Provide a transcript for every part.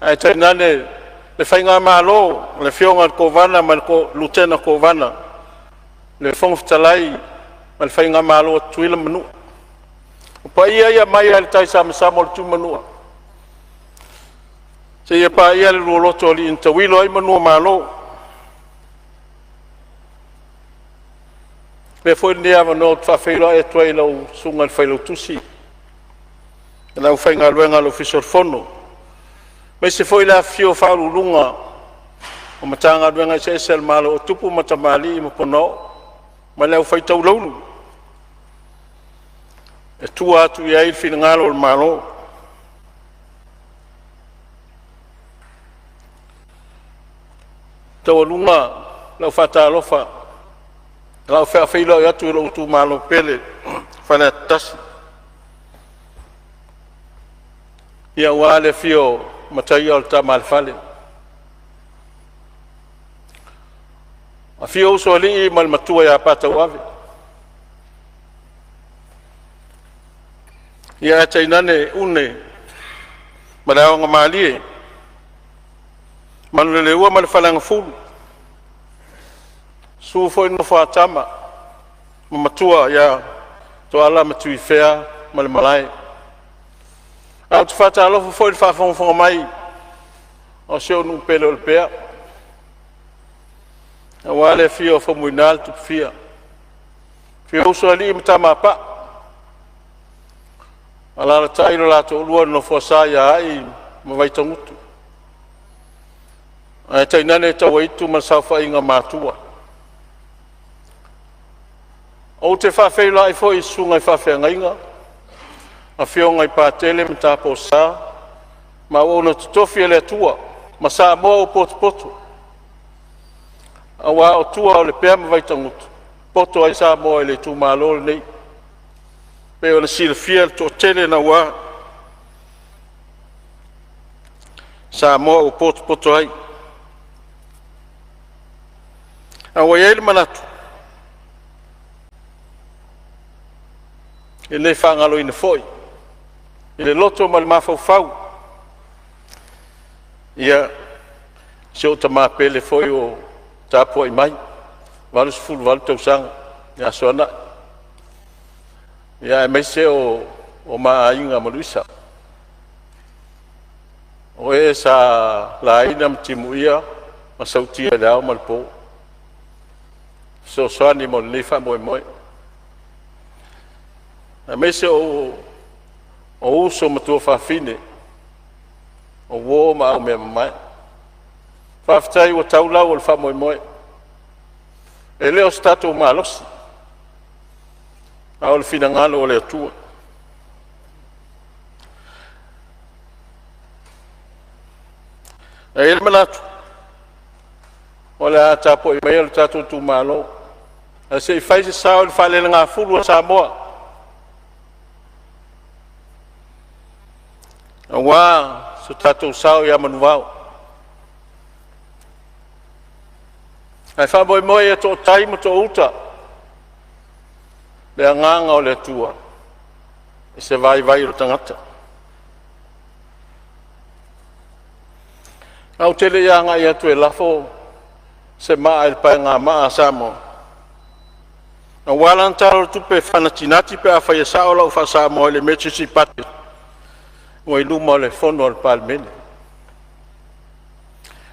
ai tainane le whainga malo le whionga kovana ma ko lutena kovana le whongfitalai ma le whainga malo tuila manu pa ia mai al tai sama tu manua se ia pa ia le loto li intawilo ai manua malo pe foi nea no fa feilo e toilo sunga feilo tusi na whainga luenga lo fisor fono me se foi la fio fa lunga o matanga luenga se sel malo o tupu matamali mo pono ma le fai tau lulu e tua tu ia il finangalo o malo tau lunga la fata lofa la fa feilo ya tu lo tu malo pele fana tas ia wale fio material tamal fale a fio so li mal matua ya pata wave ia chainane une malao ngamali manule ua mal falang ful su foi no fa tama matua ya to ala matui fea mal malai au te fata alofa foi fa fonga mai o seu no pelo pea a wale fio fo muinal tu fia fio so ali mtama pa ala tailo la to lua no fo sa ya ai ma vai tongutu ai tainane tawaitu ma sa fa inga matua o te fa fe lai foi sunga fa fe ngainga a fionga i patele mta posa ma ono tofi le tua ma sa mo poto awa o tua o le pema vai tangut poto ai sa mo le tu malo nei pe ona sil fiel to tele na wa sa mo o poto ai awa ele manatu ele fangalo ina foi ele loto mal mafau ia se o tama pele foi o tapo i mai valus ful val tau sang ya sona ia mai se o ma inga maluisa o esa la ina mtimuia masautia dao malpo so soani mo lefa moi mai se o uso matua fafine o wo ma me mai faftai o taula o fa moi ele o stato malos ao finangalo o le tua ele manatu ola tapo i mai o tato tu malo se faz sa o fa le nga fulu Samoa wa so tato sao ya manuao ai fa moi to time to uta le nganga o le tua se vai o tangata au tele ya nga ya tu lafo se ma el pa nga ma Samoa na walan taro tu pe fanatinati pe afa ya sao la fa Samoa le mechi pati o iluma le fono al Palemene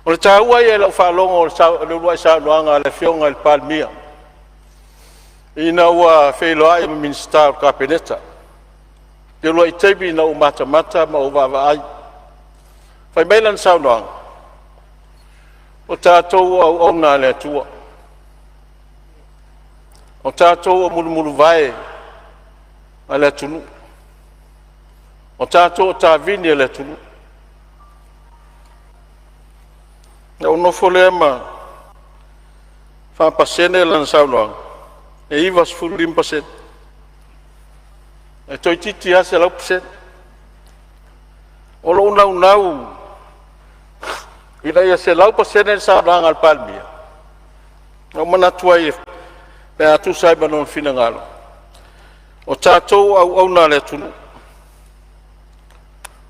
o le taua ia lau whalongo le ulua sa noanga le fionga al Palemene ina ua wheloa i minsta o kapeneta te ulua i teibi na umata ma o vava ai whai meilan sa noanga o tātou au ona le atua o tātou o mulumulu vai a le atunu o tātou tā vini le tunu. Na unofo le ma whapasene lan saunoang. E iwas fulim pasen. E toi titi ase lau pasen. O lo unau. Ina ia se lau pasene saunoang al Palemene. O manatua i pe atu saiba non finangalo. O tātou au na le tunu.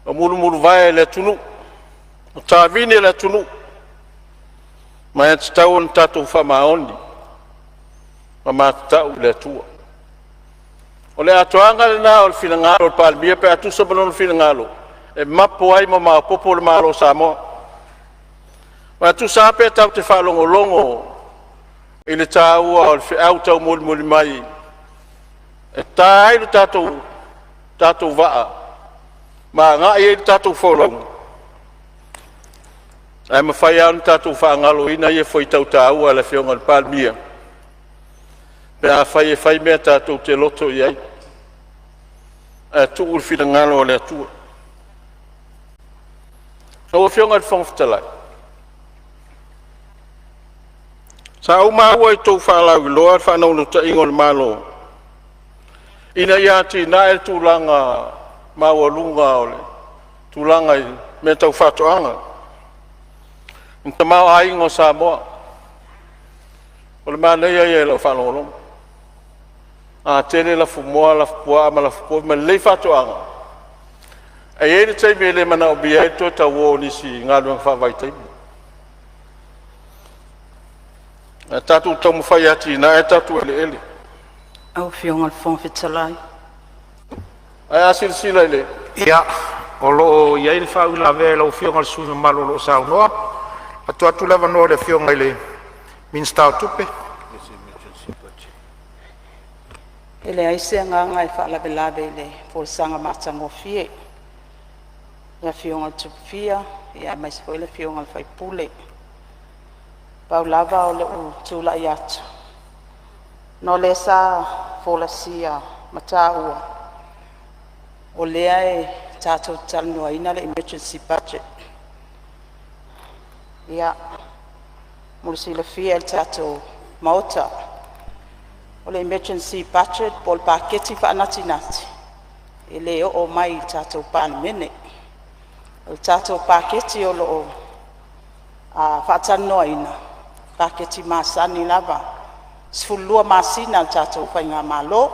O mulu vai le tunu Tavini le tunu. Mai tau tatu whamaoni. Ma tau le tua. O le atoanga le nā o le whingalo o Palemene pe atu sa bono le whingalo. E mapo ai mo ma popo le malo Samoa. Ma atu sa pe tau te whalongolongo i le tāua o le whiau tau muli mai. E tāi le tātou waa. Ma ngā i le tātou wholongo. Ai ma whai au le tātou whaangalo ina i e whai tau tāua le whionga le Palemene. Pe a whai mea tātou te loto i ai. E tu ul whina ngalo le atua. So o whionga le whangwhitalai. Sa au maua i tau whalau i loa, whanau no ta ingo le malo. Ina ia ti na e tūlanga maua lunga o le. Tūlanga i me tau whatoanga. Nta mau a ingo Samoa. O le mānei ai e lau whanolonga. A tele la fumoa la fua ma la fua ma le fatoanga. Ai ele tai mele mana obia to ta wo ni si ngalu fa vai tai. Tatu tomu fai ati na tatu ele. Au fionga fon fitalai. Ai asil sila ele. Ia o lo ia il fa la vela o fionga su malo lo sa no. Atu lava no le fionga ele. Min sta tupe. Ele aise nganga e whaalabe ele po sanga matango fie. Ia fionga tupia, ia mai se le fionga fai pule. Pau lava o le u tula i atu. No le sa folasia mataua. O lea e tātou talanoa ina le emergency budget. Ia, mulisi le fia el tātou maota. O le emergency budget po le paketi whaanatinati. E le o mai tātou Palemene. O tātou paketi o lo whaatanoa ina. Paketi masani lava. Sfulua masina tātou whainga malo.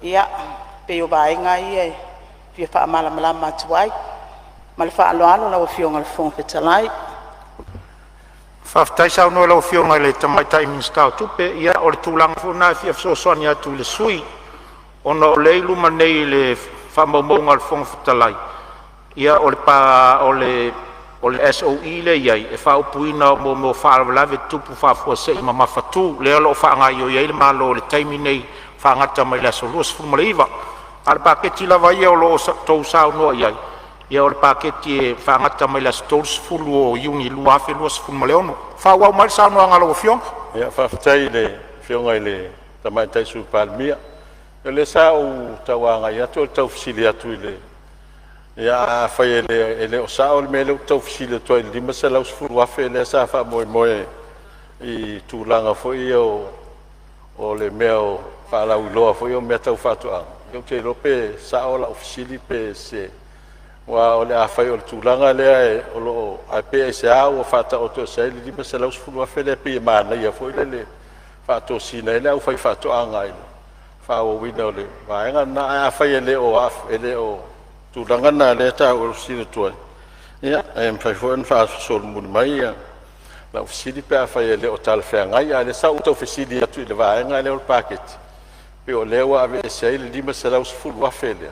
Ia, pe o vaenga ia e pia whaamalamalama tuai. Ma le whaaloalo lau fionga le whongwhetalai. Faftai sa no lo fionga le tamaitai minstau tupe ia o le tulang funa fi afsosoani atu le sui ono le luma nei le famamonga le fongfutalai ia o le SOE le ia e fa upuina mo fa lave tupu fa fo se ma mafatu le lo fa nga yo ia le malo le taimi nei fa ngata mai la solus fumaliva al paketi la vai o lo to sa no ia ia o le paketi e whaangata mai la stores fulu o iuni lua afe lua sifunu maleono. Whawau mai sa noa ngalo o fionga? Ia whawhatai le fionga i le tamaitai su Palemene. E le sa o tawanga i atu o tau fisili atu i le. Ia whai e le o sa o le mele o tau fisili atu i le lima sa lau sifunu afe le sa wha moe i tūlanga fo i o le mea o whaalau i loa fo i o mea tau whatuanga. Iau te lope sa o la ofisili pe se wa ole a fai o tulanga le o lo a pe se a o fata o to se li ma se la usfulu a fele pe ma na ia foi le fato sina ele o fai fato anga ile fa o wina le va nga na a fai ele o af ele o tulanga na le ta o sina to ia em fai foi fa sol mun mai ia la usili pe a fai ele o tal fe nga ia le sa o to fisili atu le va nga le o packet pe o le wa ave se li ma se la usfulu a fele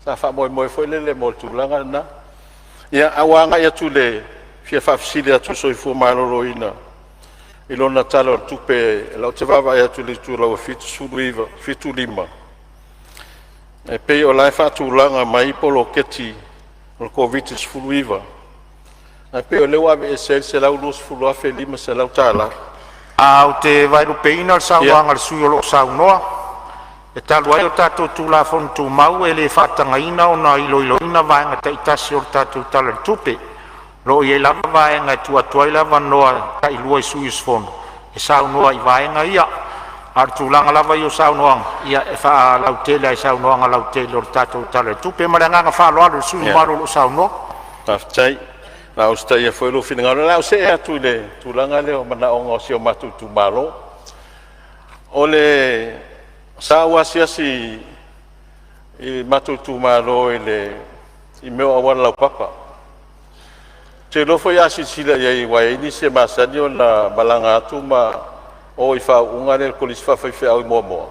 sa fa moi foi le mo tulanga na ia awanga ia tu le fia fa fisili atu so fu malo ina ilona talo tupe la te vava ia tu le tu la fitu suliva fitu lima e pe o la fa tulanga mai polo keti o covid suliva e pe o le wa se la ulus fu la fe lima se la tala Au te vai ru peina sa wanga su lo sa noa e talu ai o tātou tūla whontu mau e le whatangaina o nā iloiloina vaenga te itasi o tātou tala tupe. Ro i e lava vaenga e tuatuai lava noa ta ilua i sui sfono. E sau noa i vaenga ia. Ar tūlanga lava i o sau noanga. Ia e wha lautele ai sau noanga lautele o tātou tala tupe. Ma le nganga whaaloalo i sui maro lo sau noa. Taftai. Na o stai e foi lo finangalo. Na o se e atu le tūlanga le o mana onga o si o matu tu malo. O le sa wasiasi i matu tu malo i le i meo awan lau papa te lofo ia sisila iai wai ni se masani o na malanga atu ma o i whaunga le kolisi whawhaiwhea au i moa.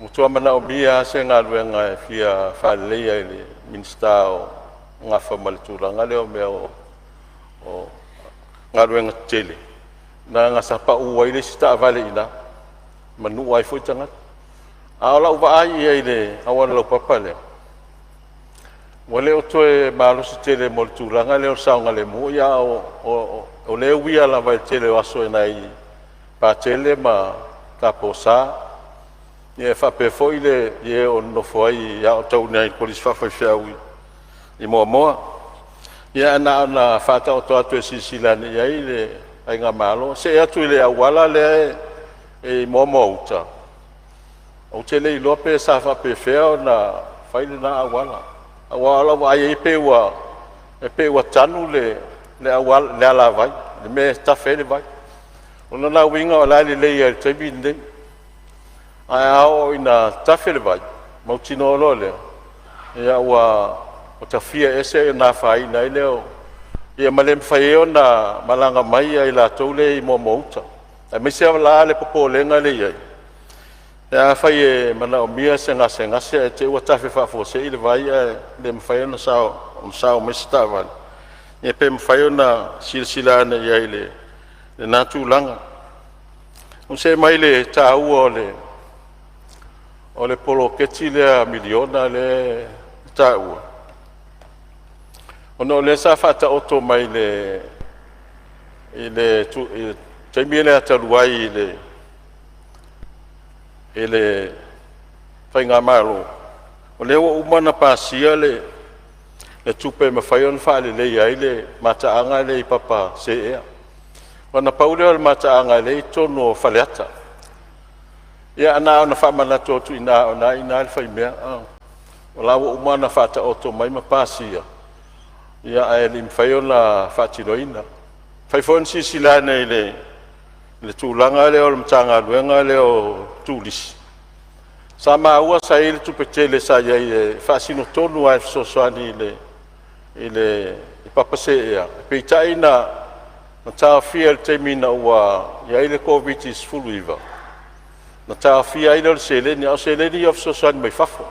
Mutua mana o mia se ngā luenga e fia whaleia i le minsta o ngā whamalituranga leo mea o ngā luenga tele. Na ngā sapa ua i le sita avale ina, manu ai fo i tangata. A ola uwa ai ia i le awana lau papa leo. Wale o toe maalosi tele mo le tūranga leo saunga le mua ia o leo wia la vai tele o aso e nai pa tele ma tapo sa. Ia whape foi le ia o nofo ai ia o tau nei polisi whawhaiwhea ui i moa moa. Ia ana whata o toa atu e sisilane ia i le ai ngā malo. Se atu i le awala le e moa moa uta. O tele i lope sa whape whea na whaile na awala. Awala wa ai e pe ua tanu le awala le ala vai, le me tawhele vai. Ona na winga o lai le ia le taibi nei. Ai ao ina tawhele vai, mautino o lo leo. Ia ua o tawhia ese e nā whai nei leo. Ia malem whaeo na malanga mai ai la toule i mo mouta. Ai mese au la le popo lenga le iai. Ia whai e mana o mia se ngase e te ua tawhi whafose i le vai e le mwhaeo na sao mese tawali. Ia pe mwhaeo na sila ane iai le nātu langa. Se mai le tāua o le polo keti le miliona le tāua. Ono le sa whata oto mai le taimia le ataruai i le whainga maro. O le ua umana pāsia le tupe mawhaion whaale le iai le mataanga le i papa se ea. Wana paule o le mataanga le i tono o whaleata. Ia ana o na whamana tōtu ina o na ina le whaimea. O la ua umana whata oto mai ma pāsia. Ia ai li mwhaion la whatiloina. Whaifon si sila nei le tūlanga le o le matanga luenga le o tūlisi. Sa maua sa ile tupetele sa iai e whaasino tonu ai fsoswani i papase ea. Peitai na tāwhia le teimina ua iai le COVID is full iwa. Na tāwhia ile le seleni, au seleni o fsoswani mai fafo.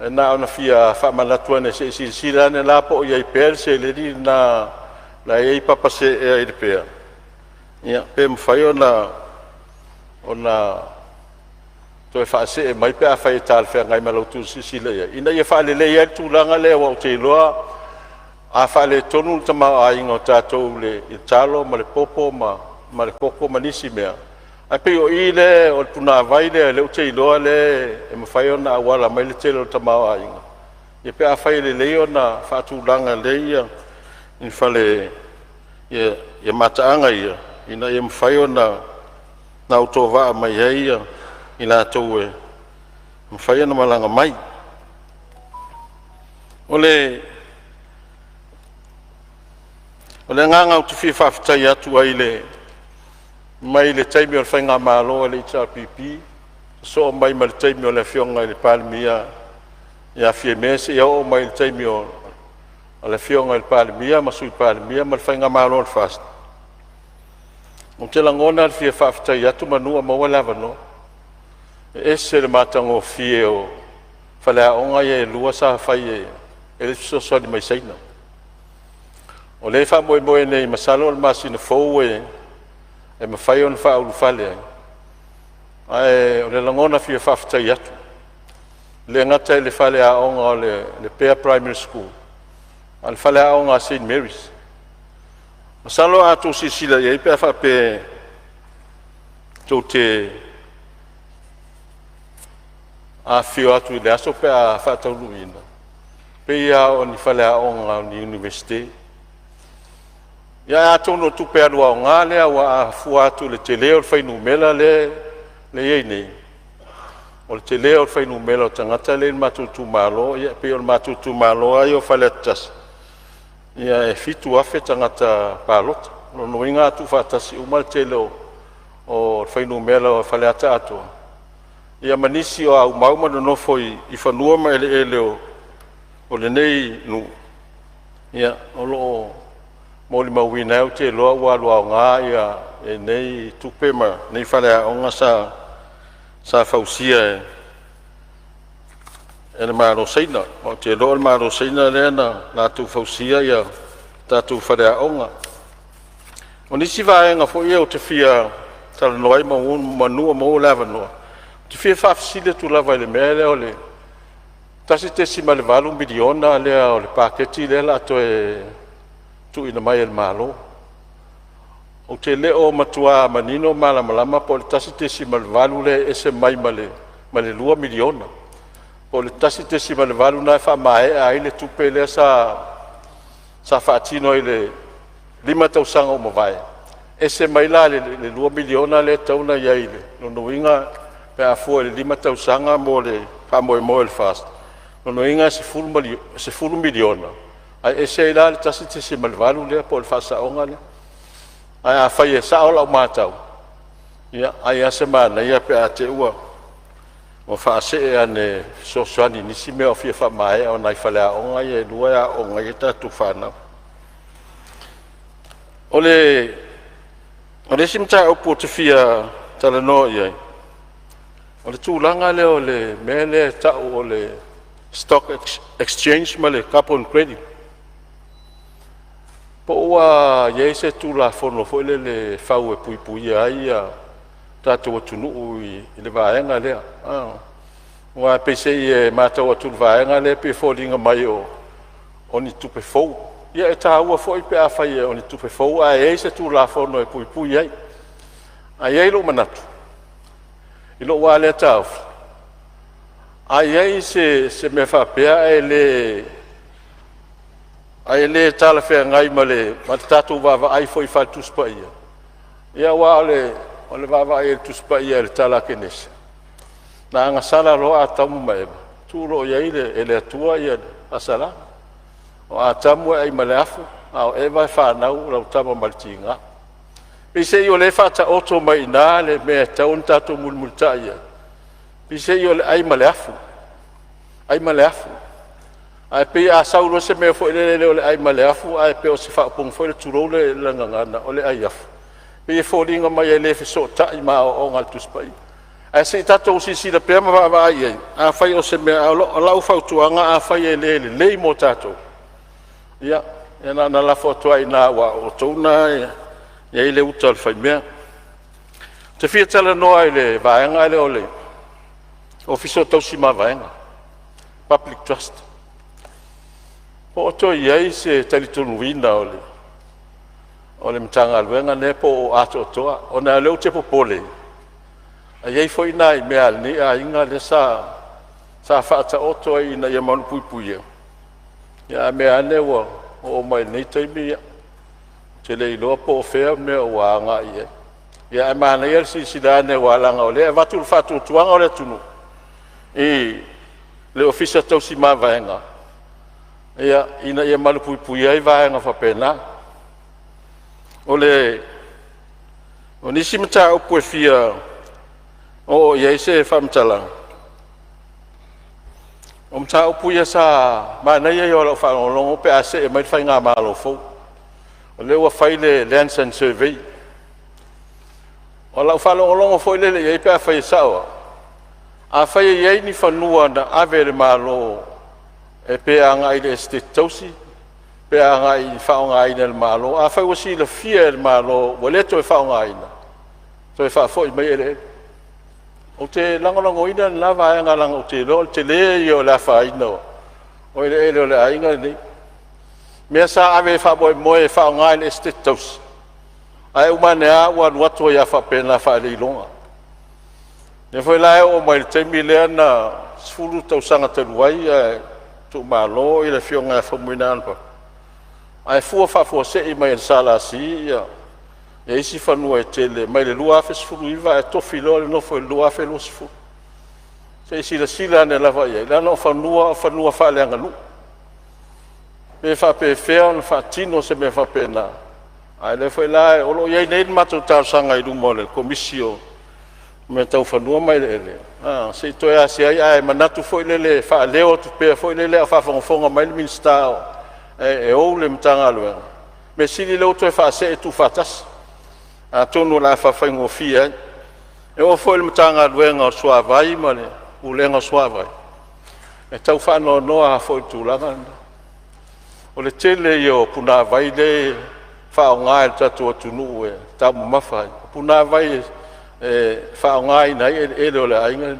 E na ona fia whamanatua ne se sila ne la po iai pēr seleni na iai papase ea i le pēr. Ia, pe mwhai ona toi whaase e mai pe a whai tāle whea ngai malautu sisila ia. Ina ia whaale le ia tūlanga le wa o te iloa a whaale tonu tamau a inga o tātou le i talo ma le popo ma le koko ma nisi mea. Ai pe o i le o le puna vai le o te iloa le e mwhai ona awala mai le tele o tamau a inga. Ia pe a whai le leo na whaatūlanga le ia in whale ia mataanga ia. Ina ia mwhaio na uto waa mai ia i la tau e mwhaio na malanga mai. O le nganga utu fi whawhitai atu ai mai le taimi o le whainga māloa le HRPP. So mai ma le taimi o le whionga i le Palemene ia fie mese ia o mai le taimi o le whionga i le Palemene ma sui Palemene ma le whainga māloa le fast. O te langona fia whawhitai atu manua maua lava no. E se le matango fie o whalea onga e lua sa whai e le fisosoni mai seina. O le wha moe nei masalo le masina fau e mawhai on wha ulu whale ai. Ai o le langona fia whawhitai atu. Le ngata le whalea onga o le Pea Primary School. A le whalea onga St. Mary's. Masalo atu sisila ia ipe afa pe tau te a fio atu i le aso pe a whataulu ina. Pe ia o ni whalea onga o ni universite. Ia atu no tupe alua o ngā lea wa a fua atu le te leo le whainu mela le iei nei. O le te leo le whainu mela o tangata le matutu malo, ia pe o le matutu malo ai o whalea tasa. Ia e fitu afe tangata pālota. No inga atu whātasi umal te leo o whainu mela o whaleata atua. Ia manisi o au mauma no nofo i whanua ma ele o le nei nu. ia o loo mo le mauina o te loa ua luaoga ia e nei tupe ma nei faleaʻoga sa fausia e le malosaina o te loa le malosaina lea na latou fausia ia tatou faleaʻoga o nisi vaega foʻi ia o te fia talanoa ai manua mo le avanoa te fia faafesile tulava i le mea lea o le tasi tesi ma le 8 miliona lea o le paketi lea laatoe tuuina mai e le malo o te leo matua manino malamalama po le tasi tesi ma le 8 le ese mai ma le 2 miliona po le tasi tesi ma le 8 na faamaea ai le tupe lea sa faatino ai le 5 tausaga o mavae ese mai la le 2 miliona le tauna iai le nonoiga pe afua le 5 tausaga mo le faamoemoe le fast nonoiga 10 miliona ai ese ai la le tasi tesi ma le 8 lea po le faasaʻoga lea ai afai e saʻo lau matau ia ai ase manaia pe a te ua o faasee ane soasoani nisi mea o fia faamaea ona i faleaʻoga ia e lua e aʻoga ia tatou fanau o le simataʻaupu o te fia talanoa i ai o le tulaga lea o le mea lea taʻu o le stock exchange ma le carbon credit po ua iai se tulafono foʻi le fau e puipuia ai ia tatou atunuu i le vaega lea ua peisei e matou atu le vaega lea pe foliga mai o ni tupe fou ia e tāua foʻi pe a fai o ni tupe fou a iai se tulafono e puipui ai a iai loo manatu i loo ua lea taofi a iai se mea faapea ai le talafeagai ma le tatou vavaai foʻi faatusi paia ia ua o le vavaai e le tusi paia e le talakenese na agasala loa atamu ma eva tuuloo iai e le atua ia asala o atamu e ai ma le afu a o eva e fanau lau tama ma le tiga peisei o le faataoto mai inā le mea tau na tatou mulimulitaʻi ai peisei o le ai ma le afu ae pei a saulo se mea foʻi lele o le ai ma le afu ae pe o se faapouga foʻi le tulou le lagagana o le ai afu pei e foliga mai ai lē fesootaʻi ma aʻooga le tusipaia ae seʻi tatou sisila pea ma vaavaai ai afai o se mea o lau fautuaga afai ai lē lelei mo tatou ia e na lafo atuaina ua o touna iai le uta o le faimea te fia talanoa i le vaega le o le ofisa o tausima vaega public trust po o toi iai se talitonuina o le matagaluega ne po o atoatoa ona leu te popole aiai foʻi na i mea lenei aiga le sa faataoto ai ina ia manupuipuia ia mea ane ua o mai lenei taimi ia te leiloa po o fea mea ua agaʻi ai ia e manaia le silasila ane ua alaga o lea e vatu le faatuatuaga o le atunu i le ofisa tausima vaega ia ina ia malupuipui ai vaega faapena o nisi mataupu e fia o iai se faamatalaga o mataupu ia sa manaia ia o lau faalogologo pe a see mai le faigā malo fou o le ua fai le lands and survey o lau faalogologo foʻi lele iai pe a fai saʻoa a fai iai ni fanua na ave le malo e pe agaʻi le estate tausi pe agaʻi faaogāina le malo a fai ua silafia e le malo ua lē toe faaogāina toe faafoʻi mai e leele o te lagolagoina na vaega laga o te loa le telē ia o le afāina o i leele o le aiga lenei mea sa ave faamoemoe e faaogā i le estate tausi ae umaneā ua anu atu ai a faapena faaleiloga e foi la o mai taimi lea na 10 tausaga talu ai e tuumālo i le fioga faamuina ana pa ae fua faafuaseʻi mai le salasi ia e isi fanua e tele mai le 2.10 e tofi loa le nofo e 2.10 se silasila ane lava iai lana o fanua faaleagaluu pe faapefea ona faatino se mea faapena ae le foi la e o loo iai nei le matou talosaga i luma o le komisi o me tau fanua mai le se toe ase ai ae manatu foʻi lele faaleo tupea foʻi lele a faafogafoga mai le minista e o le mtanga luenga me sili lo to fa se tu fatas a tonu la fa fa ngofia e o fo le mtanga luenga o swa vai male u lenga swa vai e tau fa no a fo tu langa o le tele yo puna vai le fa nga ta tu nu e ta mafa puna vai e fa nga ina e le le ainga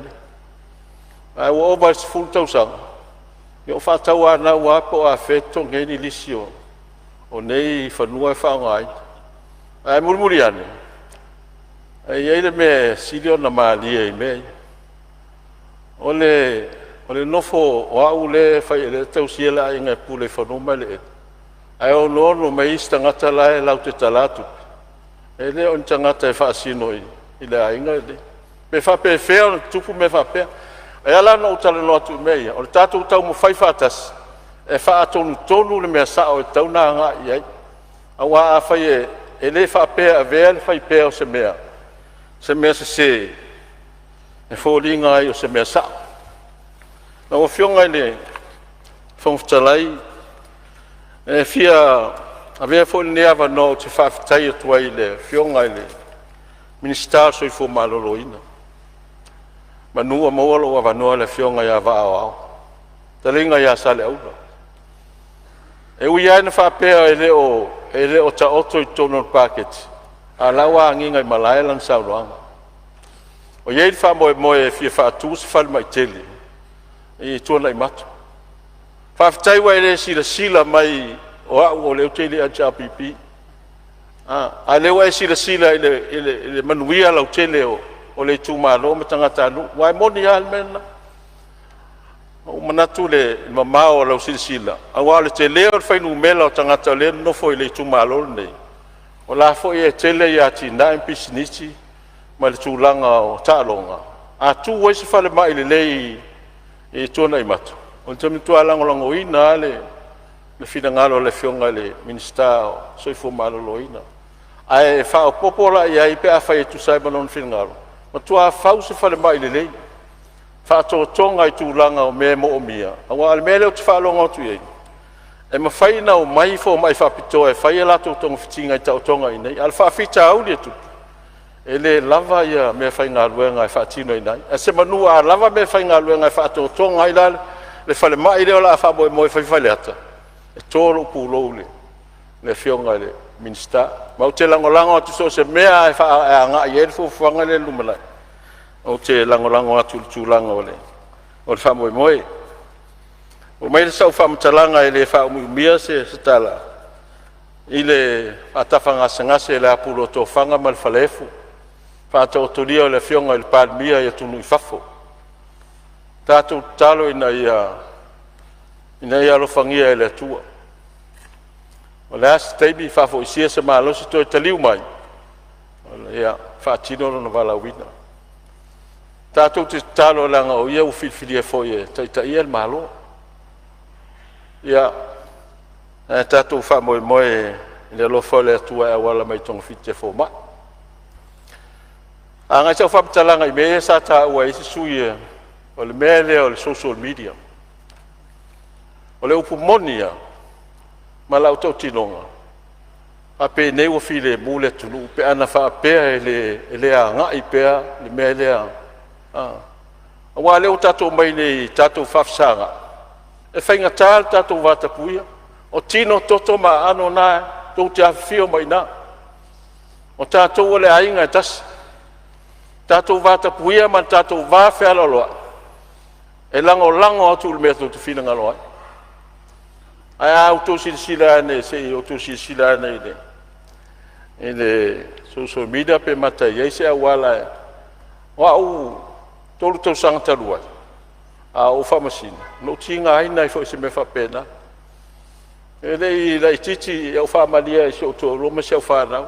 ai o ba full tau sang yo fa tau ana wa po a feto ngeni lisio o nei fanua fa ngai ai murmuriane ai ele me silio na mali e me ole nofo o aule fa ele tau siela inga pule fanu male ai o no me ista ngata la la te talatu ele on tangata fa sinoi ile inga de me fa pe fer tupu me fa pe e ala no tala no atu mei o tatu tau mo fai fatas e fa tonu le me sa o tau na nga ia awa fa ye ele fa pe a ver fa pe o se mea se e fo linga o se mea sa no o fionga le fon ftalai e fia ave fo le ava no te fa tai tu ai le fionga le minister so i fo maloloina manua molo wa vanua le fionga ya va ao talinga ya sale au e uia na fa pe ele o ta auto tono packet ala wa nginga malai lan saulanga o ye fa mo e fi fa tu fa mai tele e tu lai mat fa tai wa ele sila mai o le tele a chapipi ale wa sila ile manuia la tele o le tumalo matangata lu wai moni almena o manatu le mamao lo silsila awa le tele o fai numela o tangata le no foi le tumalo nei o la foi e tele ya tina en pisnichi ma le tulanga o talonga a tu wai se fale mai le e tona i matu o tami tu alango lango ina le finangalo le fionga le minister so i fo malo loina ai fa popola ia i pe a fai tu sai banon finangalo ma tua fau se fale mai le fa to tonga i tu langa o me mo o mia awa al mele o te fa longa tu ye e ma fai na o mai fo mai fa pito e fai la to tonga fitinga i tau tonga i nei al fa fita au le tu ele lava ia me fai nga luenga e fa tino i nei e se manua lava me fai nga luenga e fa to tonga i le fale mai le ola fa mo fai fale ata e tolo pulo le fionga le minister ma o te langolango atu so se mea e fa anga i elfo fanga le lumala o te langolango atu tulanga ole o fa moe o mai sa fa mtalanga ele fa mia se tala ile atafanga sangase le apulo to fanga mal falefu fa to tolia le fionga il palmia e tunu fafo tatu talo ina ia lo fangia ele tua o le as teibi fa fo isia se malo se to taliu mai o ia fa tino no vala wina tatu te talo langa o ia u filfili e fo ia ta ia el malo ia tatu fa moe le lo fo le tua e wala mai tong fitte fo ma anga se fa talanga i me sa ta wa isi suie o le mele o le social media o le upu monia ma la auto tinonga a pe ne o file mule tunu pe ana fa pe ele anga i pe le mele a wa le tato mai nei tato fafsanga e fainga tal tato vata puia o tino toto ma ano na to te afio mai na o tato le ainga tas tato vata puia ma tato va fe aloloa e lango atu le meto tu fina ngaloa ai auto silsila ne se auto silsila ne ele social media pe mata ye se wala wa u tolu to sang talua a o famasina no tinga ai nai fo se me fa pena ele la titi e o famalia se to lo me se fa na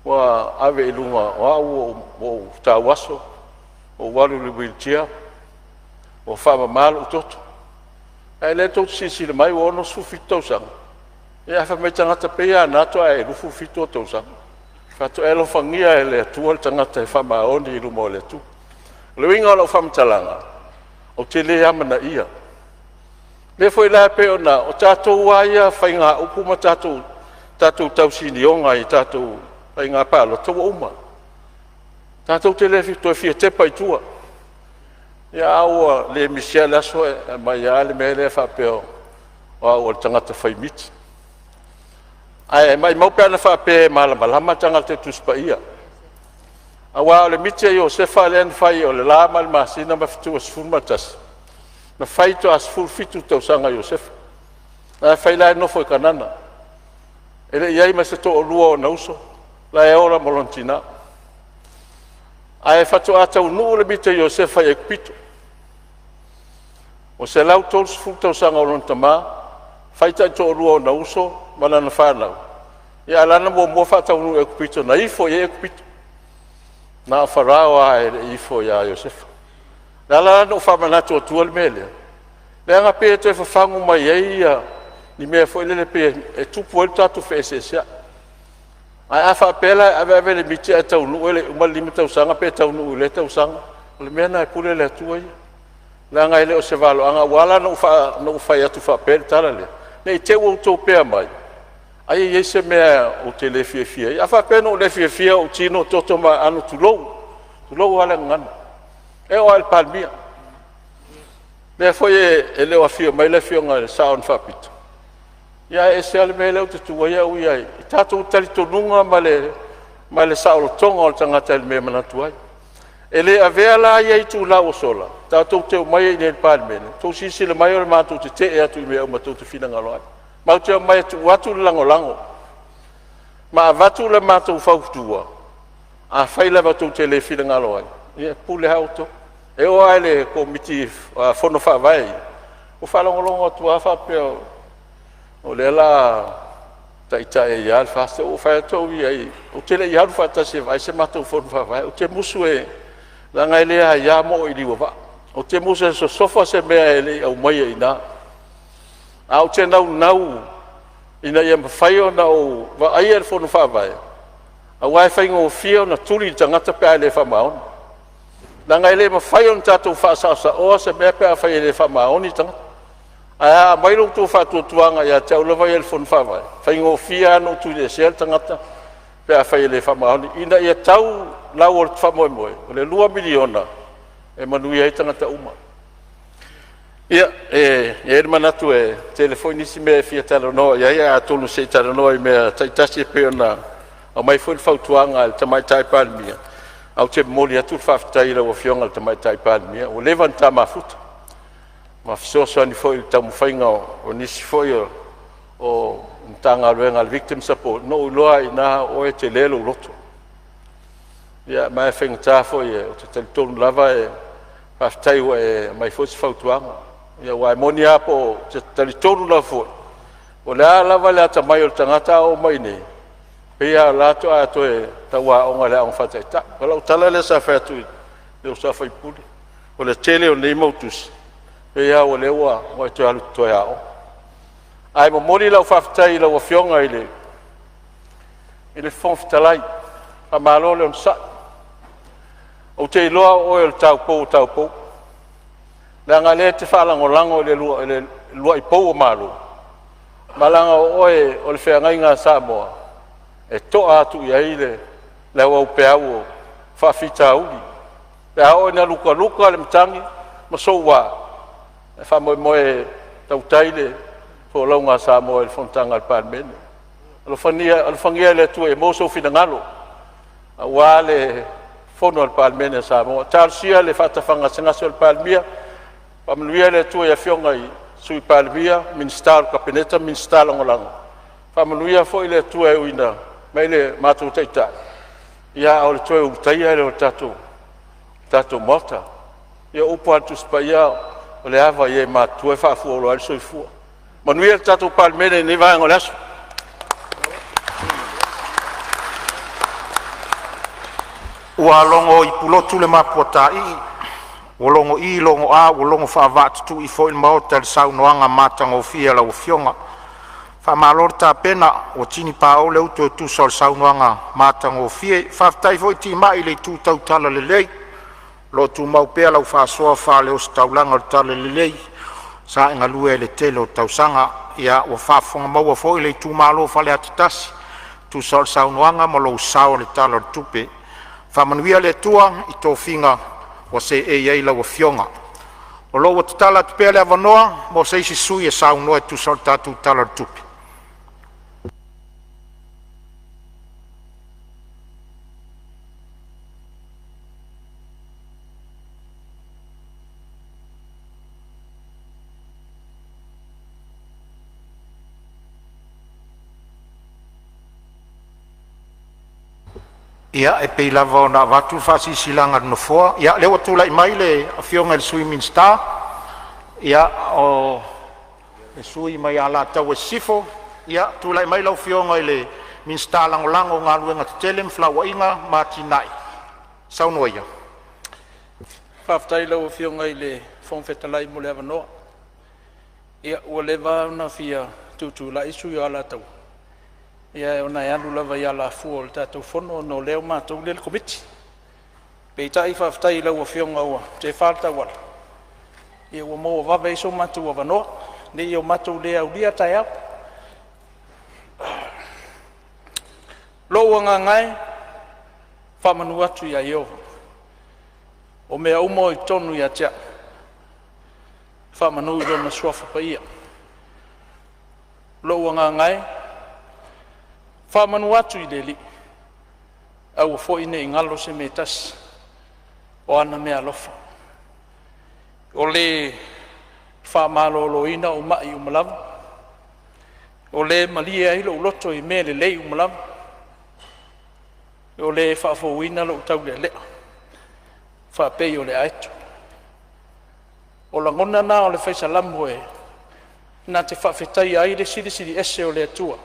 wa ave lunga wa o tawaso o walu le wheelchair o fama mal toto ele to sisi mai o no sufito sang e fa me tanga te pea na to ai lu fufito to sang fa to elo fangia ele tu tanga te fa ma oni lu mo le tu le winga lo fam talanga o te le amana ia Le foi la pe ona o tātou waia whainga upu ma tātou tausini onga i tātou whainga pālo tau uma. Tātou te lefi toi fia te pai tua. Ia aua le misia laso e mai a le mele whapeo o au o tangata whaimiti. Ai mai mau pēna whape malama tangata tuspa ia. Awa o le miti e o sefa le whai o le lama le masina ma fitu o sfurmatas. Na whaito a sfurfitu tau sanga Iosefa. Na whaila e nofo i kanana. Ele iai ma se to o lua o nauso. La e ora molontina. Ai fatu a tau nuu le miti Iosefa e kupito. O se lau tolu sfur tau sanga o lontama. Whaita i to o lua o nauso. Mana na whanau. Ia alana mo whatau nuu e kupito. Na ifo e kupito. Na wharao a e ifo ia Iosefa. Nala no whamanatu o tua le mele. Le anga pe to e whawhangu mai eia. Ni mea fo ele pe e tupu ele tatu whesesia. Ai a whapela ave le miti e tau nuu ele umalima tau sanga pe tau nuu ele tau sanga. Le mea na e pule le atua ia. Le anga ele o se valo anga wala no whai atu whapele tala le. Ne i te ua tau pea mai. Ai e se mea o te le fia fia. Ia whapena o le fia fia o tino toto ma anu tulou. Tulou ala ngana. E o al palmia. Le foi e leo a fio, mai le fio nga saon whapito. Ia e se ale me leo te tua ia ui ai. I tātou tali tonunga ma le saolo tonga o le tangata ele me manatuai. E le avea la ia i tu lau o sola. Tātou teo mai i le Palemene. Tau sisi le mai o le mātou te e atu i mea o matou te whina ngaloai. Mau teo mai atu watu le lango. Ma avatu le mātou whautua. A whaila matou te le whina ngaloai. Ia pule hauto. E o aile komiti Fonotaga vai. O whalongolongo tua whapeo. O le la taita e ial whaste o whaetou i ai. O te le iharu whatase vai se matou Fonotaga vai. O te musu e langa ele a ia mo i liwa va. O te musu e so sofa se mea ele au mai e ina. A o te nau ina ia mawhaio na o va ai e Fonotaga vai. A wai whaingo o fio na turi tangata pe aile whamaona. Nanga ele mawhai on tātou whaasasa oa se mea pēr whai ele whamaoni tanga. Aia mailong tō whātuatuanga ia te aulawa ele Fonotaga vai. Whai ngō whia no tui le sel tangata pēr whai ele whamaoni. Ina ia tau lau o whamoe moe. O le 2 miliona e manui ai tangata uma. Ia e manatu e telefonisi mea fia talanoa. Ia tonu se talanoa i mea taitasi e peona. Au mai foi whautuanga le tamaitai Palemene. Au te moli atu whaftai lau o fionga le tamaitai Palemene. O levan tā mafuta. Ma fisoso ni foi le tamuwhainga o nisi foi o ntanga luenga le victim support. No uloa i nā o e te lelo uloto. Ia mai whengata foi o te talitonu lava e whaftai wa e mai foi si whautuanga. Ia wai moni apo te talitonu lava foi. O lea lava lea tamai o le tangata o mai nei. Pea lato a to e tawa o ngale ang fataita. Wala utala le sa fa tu le sa fa ipuli. O le tele o nei motus. Pea o le wa o to alu to ya o. Ai mo mori la fa fatai la o fionga ile. Ile fon fatalai. Pa malo le on sa. O te loa o el tau po. La ngale te fa la ngolango le lua i po o malo. Malanga o e o le fea nga Samoa. E toa atu i aile le au peau whawhita uli. Le hao ina luka le mtangi ma soua. E whamoe tau taile po launga Samoa e Fonotaga le Palemene. Alfangia le tu e moso finangalo. A wā le fono le Palemene Samoa. Tārusia le whatawhanga singaso le Palemene. Pamanuia le tu e fionga i sui Palemene. Ministar kapeneta, ministar langolanga. Pamanuia fo i le tu e uina. Mai le mātou teitai. Ia o le toe utaia le o tātou mota. Ia upo atu spa ia o le awa ia mātou e whaafu o lo ali soifua. Manui le tātou Palemene ni vāengo le aso. Ua longo i pulotu le mapuata i. Ua longo i longo a, ua longo whaavatutu i fo il maota le saunoanga mātango fia la o fionga. Whamalor tā pena o tini pāo leu tō tū sol saunoanga mātango fie. Whaftai foi ti mai le tū tau tala le lei. Lo tū mau pēa lau whāsoa whā leo staulanga le tala le lei. sa e galue e le tele o tausaga ia ua faafoga maua foʻi le itumālo fale atatasi tusa o le saunoaga ma lou sao o le tala o le tupe faamanuia le atua i tofiga ua se e ai lauafioga o lou ua tatala atu pea le avanoa mo se isi sui e saunoa e tusa o le tatou tala o le tupe. Ia e pei lava ona watu faasisilaga nofoa ia le ua tulaʻi mai le afioga i le swimming star ia o le sui mai a latau e sifo ia tulaʻi mai lau fioga i le minstar lagolago o galuega tetele ma falauaʻiga matinaʻi saunoa ia faafetai lau afioga i le fogafetalai mo le avanoa ia ua leva ona fia tutulaʻi sui o a latau ia ona e alu lava ia lafua o le tatou fono ona o lea o matou le komiti peitaʻi faafetai lau afioga ua te faletauala ia ua mo vave iso matou avanoa leʻi o matou lē aulia taeao lou agagae faamanu atu ia iova o mea uma o i tonu ia tea faamanu i lona suafa paia lou agagae faamanu atu i le alii aua foʻi neʻi galo se me tasi o ana mea alofa o lē faamalōlōina o maʻi uma lava o lē malia ai lou loto i mea lelei uma lava o lē faafouina lou tauleʻaleʻa faapei o le aetu o lagona na o le faisalamu e na te faafetai ai le silisili ese o le atua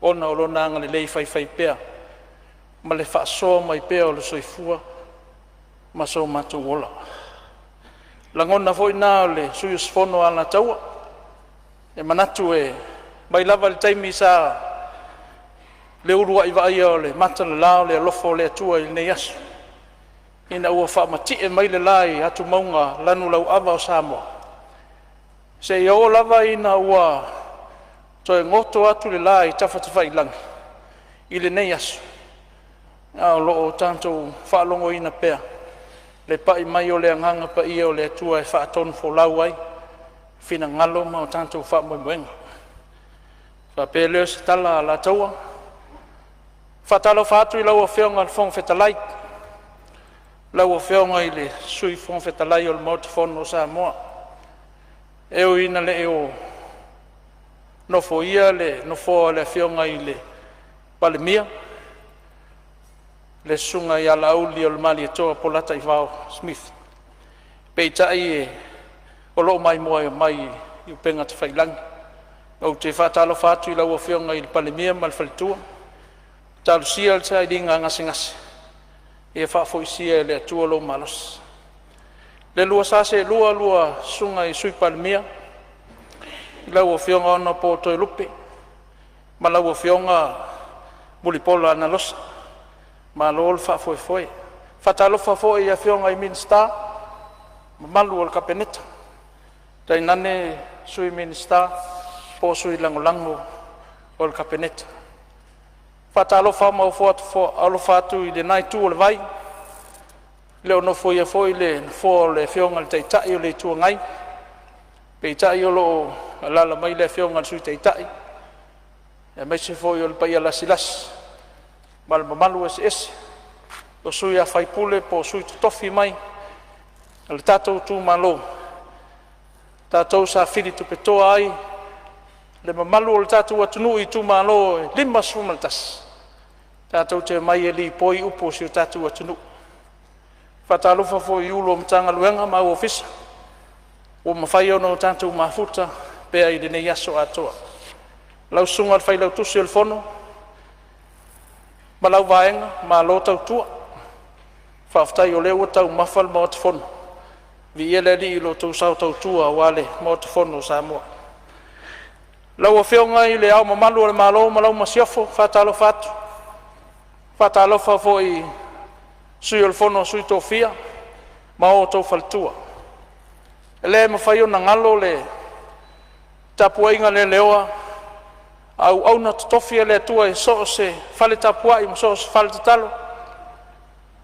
ona o lona agalelei faifai pea ma le faasoa mai pea o le soifua ma so matou ola lagona foʻi na o le sui o sifono a lataua e manatu e mai lava le taimi sa le uluaʻi vaaia o le matalalā o le alofa o le atua i lenei aso ina ua faamatiʻe mai le lā i atu mauga lanu lauava o Samoa seʻia o lava ina ua toe goto atu le lā i tafatafailagi i lenei aso a o loo tatou faalogoina pea le paʻi mai o le agaga paia o le atua e faatonu folau ai finagalo ma o tatou faamoemoega faapea lea se tala a lataua faatalofa atu i lau afeoga le fogafetalai lau afeoga i le sui fogafetalai o le motofono o Samoa e o ina lee o nofo ia le nofoa le afeoga i le Palemene le sunga i ala auli o le mali atoa polata i vao Smith peitaʻi e o loo mai moa mai i upenga te whailangi au te whaatalofa atu i lau afeoga i le Palemene ma le faletua talusia le taʻiliga gasegase ia faafoisia e le atua lou malosi le lua sase lua sunga i sui Palemene i lau afeoga ona po toe lupe ma lau afeoga mulipola ana losa ma lo le faafoefoe faatalofa foʻi i afeoga i minista ma malu o le kapeneta tainane sui minista po sui lagolago o le kapeneta faatalofa alofa atu i lenai tu o le vai le o nofo ia foʻi le nofo o le afeoga le taʻitaʻi o le ituagai peitaʻi o loo alala mai le afeoga le sui taʻitaʻi e maise foʻi o le paia lasilasi ma le mamalu ese o sui a faipule po sui totofi mai a le tatou tumālō tatou sa fili tupetoa ai le mamalu o le tatou atunuu i tumālō e 5 tasi tatou te mai e lipoi upu o si o tatou atunuu faatalofa foʻi i ulo o matagaluega ma ua ofisa ua mafai ona o tatou mafuta pea i lenei aso atoa lausuga le failautusi o le fono ma lau vaega ma lo tautua faafetai o lea ua taumafa le maotafono viia le alii i lo tausao tautua ua le maotafono o Samoa lau afeoga i le ao mamalu o le mālō ma lau masiofo faatalofa atu faatalofa foʻi sui o le fono sui tofia ma o tou faletua le mawhai o na ngalo le tapuainga le leoa au na totofi le tua e so se fale tapuai mo so se fale tatalo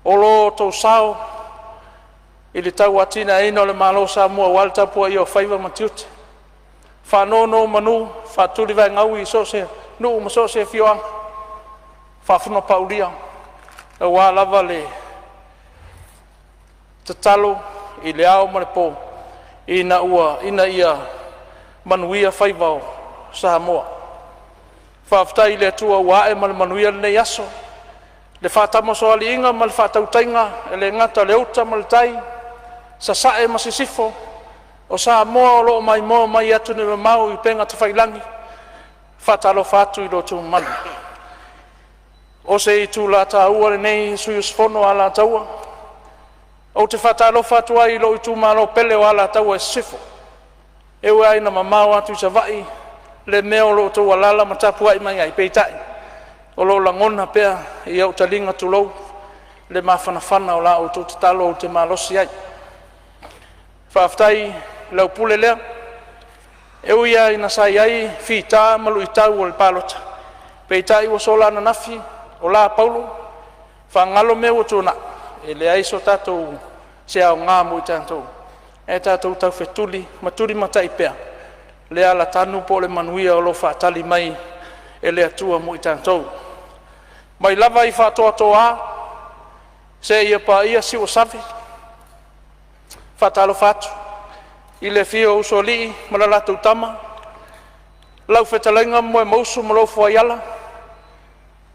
o lo tau sao i le tau atina ina o le malo Samoa wale tapuai o whaiva matiute whanono manu whaturi vai ngau i so se nuu ma so se fioang whawhuna paulia e wā lava le tatalo i le ao ma le pō ina ia manuia whaivao Samoa. Whaftai le atua ua e ma le manuia le nei aso. Le whatama so ali inga ma le whatautainga e le ngata le uta ma le tai sa sae ma sisifo o Samoa o loo mai moa mai atu ne mau i penga te whailangi whatalo whatu i lo tu manu. O se i tū la tā ua le nei sui usfono a la taua. O te whatalo whatua i lo i tū malo pele o a la taua e sifo. E ua aina mamau atu i sa vai le mea o lo tō alala ma tapua i mai ai peitai. O lo langona pea i au talinga tulou le mawhanawhana o la o tō te talo o te malosi ai. Whaftai lau pule lea. E uia ina sai ai whita malu i tau o le palota. Peitai o sola na nafi o la Paulo. Whangalo mea o tōna. E le aiso tātou se au ngā mo i tātou. E tātou tau whetuli, maturi matai pea. Le ala tanu po le manuia o lo whaatali mai e le atua mo i tātou. Mai lava i whaatoa toa, se ia pa ia si o savi. Whaatalo whaatu. I le fio usoli, malalatou tama. Lau whetalenga mo e mausu mo lo fuaiala.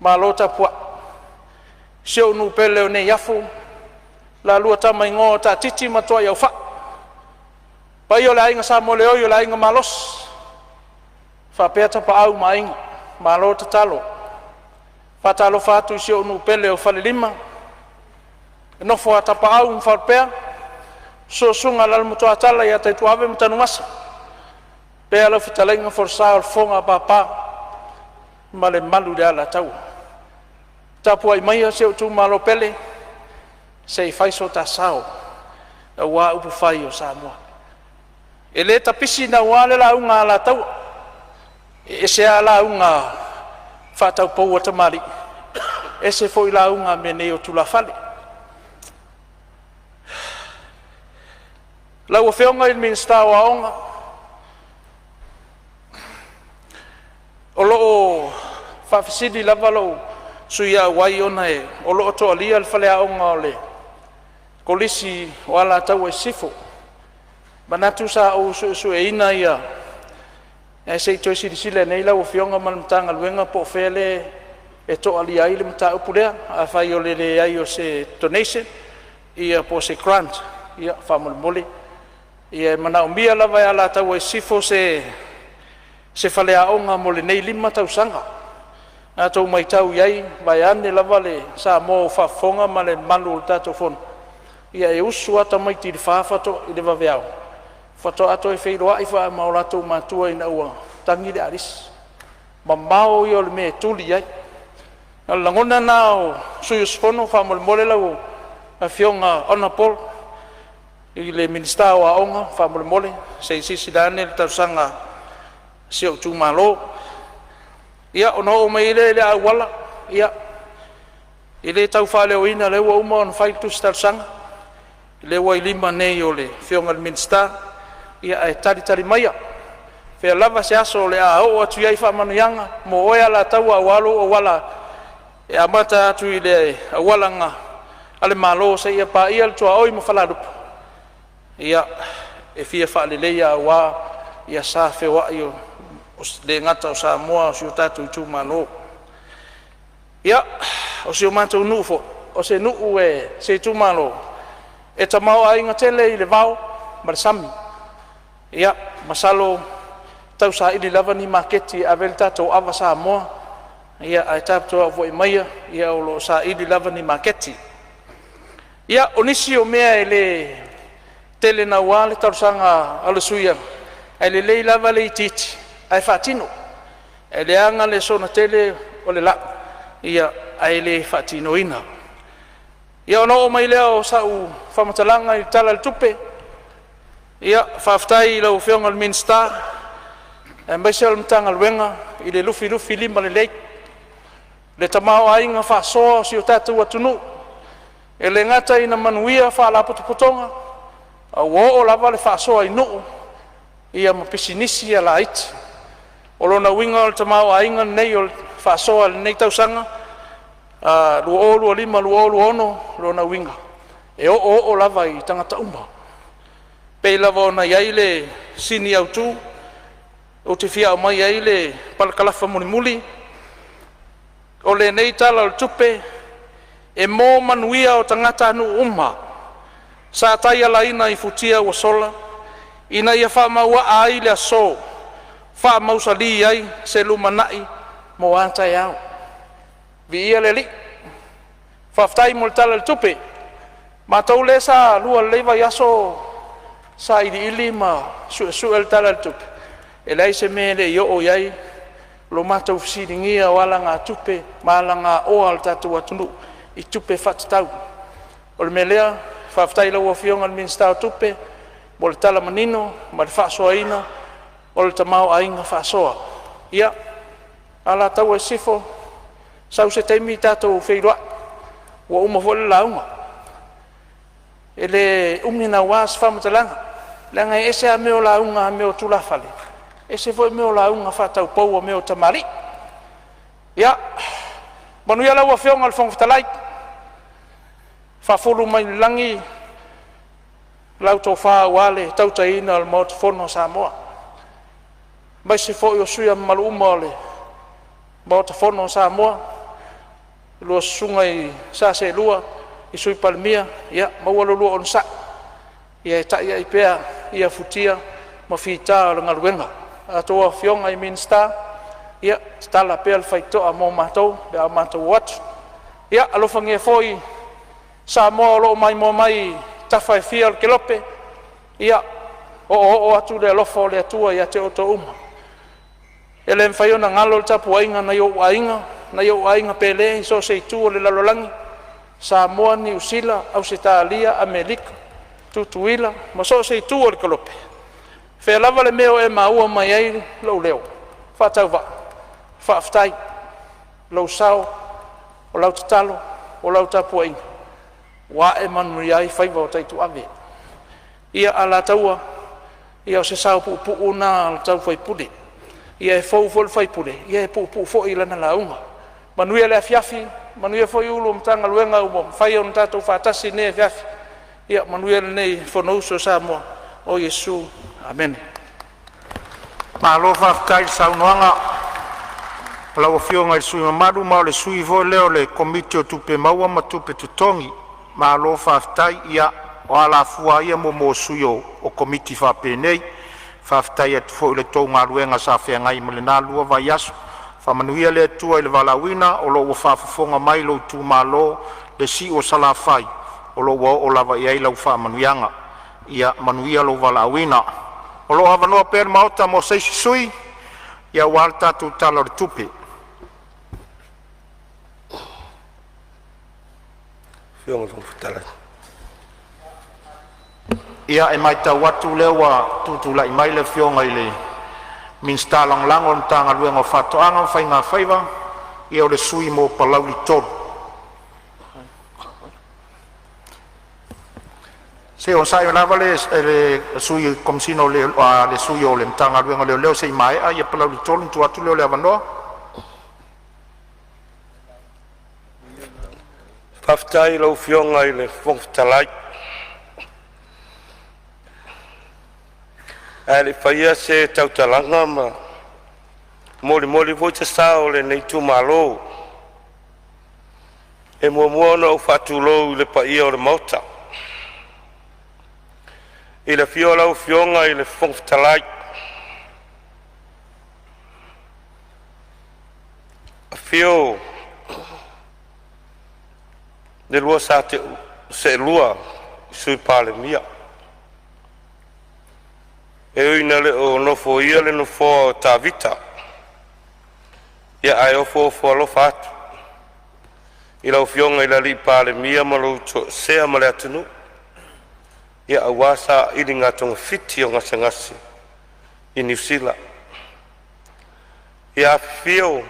Ma lo tapua. Sio nu pele o ne yafu. La lua tama ingo ta titi matua iau wha. Pai o le ainga sa mo leo i o le ainga malos. Whapea tapa au ma inga. Ma lo ta talo. Whatalo whatu i sio nu pele o whale lima. Nofo a tapa au mwhalpea. So sunga lal muto atala ia tai tuave mutanu masa. Pea lau whitalenga forsa o fonga papa. Ma le malu le ala tau. Tapua i maia seo tu malo pele. Se i faiso ta sao. A wā upu whai o Samoa. E le tapisi na wale la unga ala tau. E se ala unga whatau pou a tamari. E se foi la unga me neo tula fale. Lau a whionga il minsta o aonga. O loo whawhisidi lava loo sui a wai ona e. O loo toa lia al fale aonga o le. Kolisi o ala tau e sifo. Manatu sa o su e ina ia. E se toi sirisile nei lau o whionga malamtanga luenga po whele e toa lia ai le mta upulea. A whai o le ai o se donation. Ia po se grant. Ia whamulmuli. Ia mana umbia lava ala tau e sifo se whale aonga mo le nei lima tau sanga. A tau mai tau iai vai ane lava le sa mo whafonga ma le malu o tato fono. Ia e usu ata mai tiri whaafato i le waweao. Whato ato e wheiroa i wha maolato matua ina ua tangi le aris. Ma mao i o le me tuli iai. A langona na o sui usfono wha mole lau a whionga ona pol. I le minista o aonga wha mole se i sisi dane le tausanga se o tu malo. Ia ono o mai le awala. Ia i le tau wha leo ina lewa uma on whaitu tausanga. Le wai lima nei o le whionga le minsta ia e tari maia. Whea lava se aso le a o atu iai whamanuyanga mo oea la tau a walo o wala e amata atu i le a walanga ale malo se ia pa ia le tua oi mo whalarupu. Ia e fia whaaleleia a wā ia sa whewa i o le ngata o Samoa o siu tatu i tū malo. Ia o siu mātou nuu fo o se nuu e se tū malo. E tamau a inga tele i le vau, ma le sami. Ia, masalo tau sa ili lava ni maketi a veli tatou awa Samoa. Ia, a tāptua a voi maia, ia o lo sa ili lava ni maketi. Ia, onisi o mea e le tele na wale tau sanga ala suia. E le lei lava le ititi, ai whatino. E le anga le sona tele o le la. Ia, ai le whatino ina. Ia ono o mai leo sa u whamatalanga i tala le tupe. ia faafetai i lau feoga o le minista e maise o le matagaluega i le lufilufi lima lelei le tamaoaiga faasoa o si o tatou atunuu e le gata ina manuia faalapotopotoga auō lava le faasoa inuu ia ma pisinisi a laiti o lona uiga o le tamaoaiga lenei o le faasoa lenei tausaga lua lua lima lua ono lona uiga e o'o lava i tagata uma pei lava ona iai le sini autū o te fiao mai ai le palakalafa mulimuli o lenei tala o le tupe e mō manuia o tagata anu uma sa tai alaina i futia ua sola ina ia faamauaa ai le aso faamausali ai se lumanaʻi mo atae ao viia le alii faafetai mo le tala le tupe matou le sa lua lelei vai aso sa iliili ma suʻesuʻe le tala le tupe e leai se me leʻi oo iai lo matou fesiligia o alaga tupe ma alaga oa le tatou atunuu i tupe faatatau o le mea lea faafetai lau afioga le minista o tupe mo le tala manino ma le faasoaina o le tamaoaiga faasoa ia ala tau e sifo sau se taimi tatou feiloaʻi ua uma foʻi le lauga e le umina ua se faamatalaga le aga e ese a mea o lauga a mea o tulafale ese foʻi mea o lauga faataupou a mea o tamaliʻi ia manuia lau afioga le fogafetalai faafulu mai le lagi lau tofā ua le tautaina o le maotofono o Samoa mai se foʻi o suia maluuma o le maotofono o Samoa lua susuga i sa selua i sui Palemene ia maua lulua ona saʻi ia e taʻi ai pea ia futia ma fitā o le galuega atou afioga i minista ia tala pea le faitoʻa mo matou le a matou atu ia alofagia foʻi Samoa o loo maimoa mai tafaefia o le kelope ia oo atu le alofa o le atua ia te otouma e le mafai ona galo le tapuaiga na ioʻuaiga pele i so seitu o le lalolagi Samoa niusila ausitalia amelika tutuila ma so seitu o le kelope fe lava le mea o e maua mai ai lou leo faatauvaa faafetai lou sao o lau tatalo o lau tapuaiga ua e manui ai faiva o taituave ia a lataua ia o se sao puʻupuʻu na le tau faipule ia e fou fo le faipule ia e puʻupuʻu foʻi lana lauga manuia le afiafi manuia foʻi ulu o matagaluega uma mafai ona tatou faatasi ne afiafi ia manuia lenei fonousu o Samoa o Iesu amene malo faafetai le saunoaga lau afioga i le sui mamalu ma o le sui foʻi lea o le komiti o tupe maua ma tupe totogi malo faafetai ia o alafua ia mo sui o komiti faapenei faafetai atu foʻi le tou galuega sa feagai ma lenā lua vai aso faamanuia le atua i le valauina o loo ua faafofoga mai lou tumālō le siʻu o salafai o loo ua oo lava i ai lau faamanuiaga ia manuia lou valauina o loo avanoa pea le maota mo seisi sui ia ua le tatou tala o le tupe ia e maitau atu lea ua tutulaʻi mai le fioga i le minista lagolago o le tagaluega o faatoʻaga faiga faiva ia o le sui mo palau litolu se o saʻi lava le sui komisina o le sui o le matagaluega leoleo seʻi maeʻa ia palau litolu tu atu leo le avanoa faafetai lou fioga i le fogafetalai ae le faia se tautalaga ma molimoli foi tasā o lenei tumālō e muamua ona ou faatulou i le paia o le maota i le fio lau fioga i le fogafetalai afio le lua sa te seʻelua i sui Palemene e uina le o nofo ia le nofoa o tavita ia ae ofo alofa atu i lau fioga i le alii Palemene ma lou sea ma le atunuu ia aua sa ili ngā tonga fiti o ngase i New Zealand. Ia fio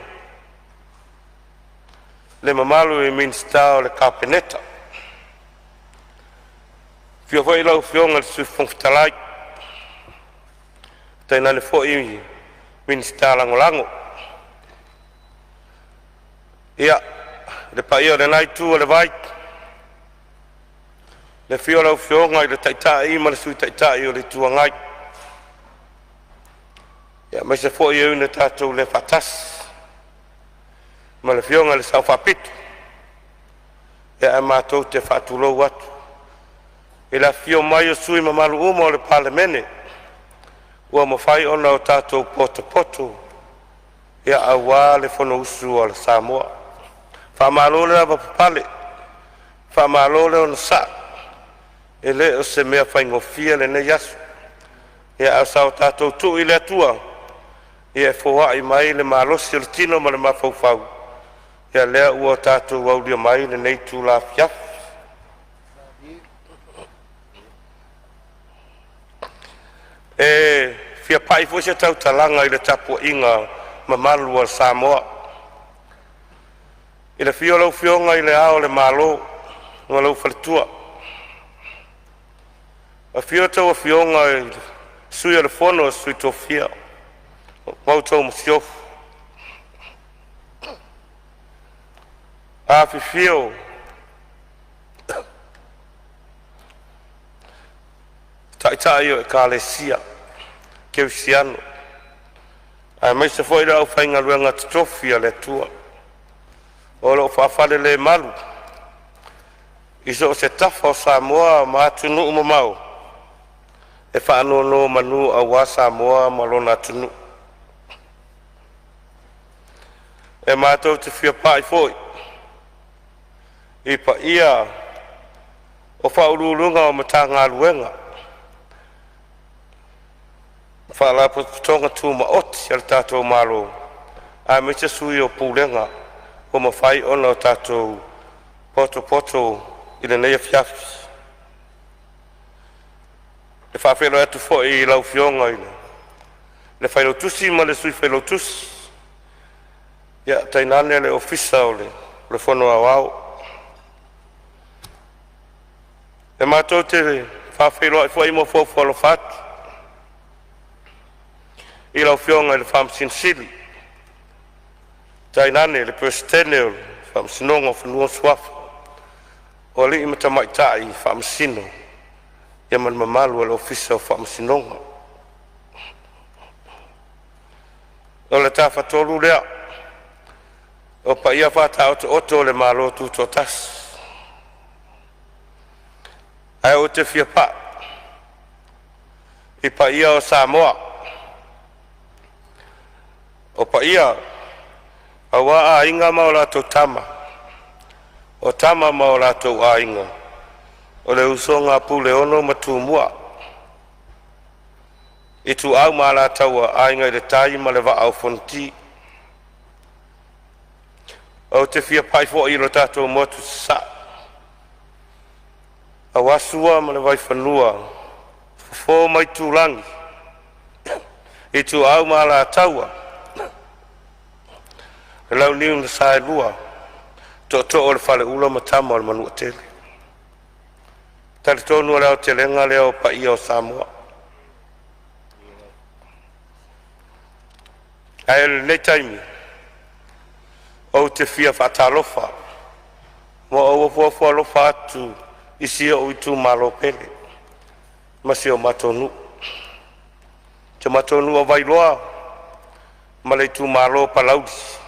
le mamalu i minsta o le kapeneta. Fio foi lau fionga le sui fongfitalai. Taina le foi minsta lango. Ia, le paia le nai tu o le vai. Le fio lau fionga i le taitai ma le sui taitai o le tuangai. Ia, mai se foi eu ne tatou le fatas. Ma le fionga le sau fapitu. Ia e mātou te whatulou atu. E la fio mai o sui mamalu uma o le Palemene. Ua mawhai ona o tātou poto. Ia awa le fono usu o le Samoa. Whamalole ava papale. Whamalole o na sa. E le o se mea whaingofia le ne yasu. Ia au sao tātou tu i le atua. Ia e fōha i mai le malosi o le tino ma le mawhauwhau. Ia lea ua tātou waulia mai le nei tū la fiaf. E fia pai fo se tau talanga i le tapu inga mamalu o Samoa. I le fio lau fionga i le ao le malo ngā lau whalitua. A fio tau a fionga i sui o le fono a sui tō fia. Mau tau musiofu. A fio tai o e kālesia ke usiano ai mai se foi rau whainga ruanga tofia le tua o lo whawhale le malu iso se tafa o Samoa ma atunu umamau e whaano no manu a wa Samoa malona atunu e mātou te whia pai foi i pa ia o whaurulunga o matanga luenga whala tonga tūma oti al tātou malo a me te sui o pūlenga o mawhai ona o tātou poto i le neia fiafi le whawhelo atu fo i lau fionga i le whailo tusi ma le sui whailo tusi ia tainane le ofisa o le whono awao e mātou te whawhelo ai fo i mo fōwhalo whatu i lau fionga i le whamsinsili. Tainane le presidente o le whamsinonga o whanua suafa. O li imata maitai i whamsino. Ia man mamalu le ofisa o whamsinonga. O le tawhatolu lea. O pa ia whata oto le malo tu totas. Ai o te fia pa. I pa ia o Samoa. O pa ia, awa a inga ma o lato tama. O tama ma o lato a inga. O le usonga pule ono matumua. I tu au ma la taua a inga i le tai ma le va au fonti. O te fia pai fo i lo tato motu sa. Awa sua ma le vai whanua. Fo mai tūlangi. I tu au ma la taua. E lau niu na sae lua, to o le whale ula matama o le manua tele. Tali tonu leo te lenga leo pa ia o Samoa. Ai le nei taimi, o te fia whatalofa, mo o wafuafu alofa atu isi o itu malo pele, masi o matonu. Te matonu o vailoa, ma le itu malo palaudisi.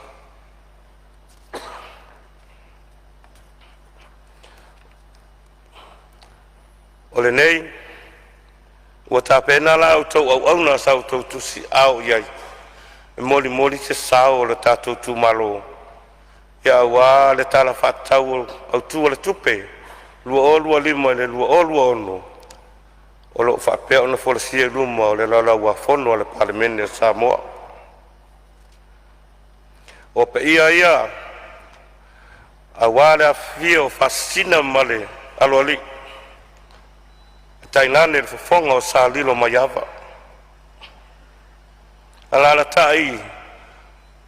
O le nei, ua tāpena la au tau au na sau tau tusi au iai. E moli se sao o le tātou tū malo. Ia awa le tala whatau au tū o le tupe. Lua o lua lima le lua o lua ono. O lo whapea o na wholasia luma o le lala ua fono o le Palemene o Samoa. O pe ia, awa le a fia o fasina male alo ali. tainane le fofonga o salilo mai ava ala tai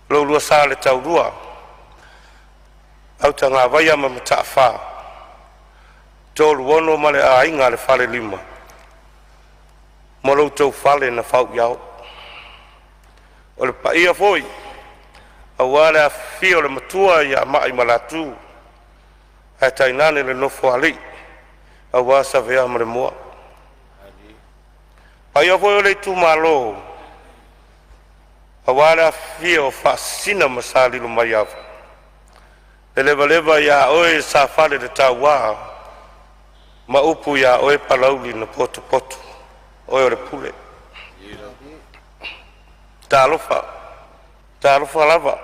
lo lua sale tau rua au tanga vai ma matafa tolu wono male a inga le fale lima molo tau fale na fau yao o le paia foi awala fio le matua ya mai malatu ai tainane le nofo ali awa sa vea mare moa paia foi o le tu malo awala fio fasina masali lo maiava le leva ya oe sa fale de tawa ma upu ya oe palauli na poto oe o le pule talofa lava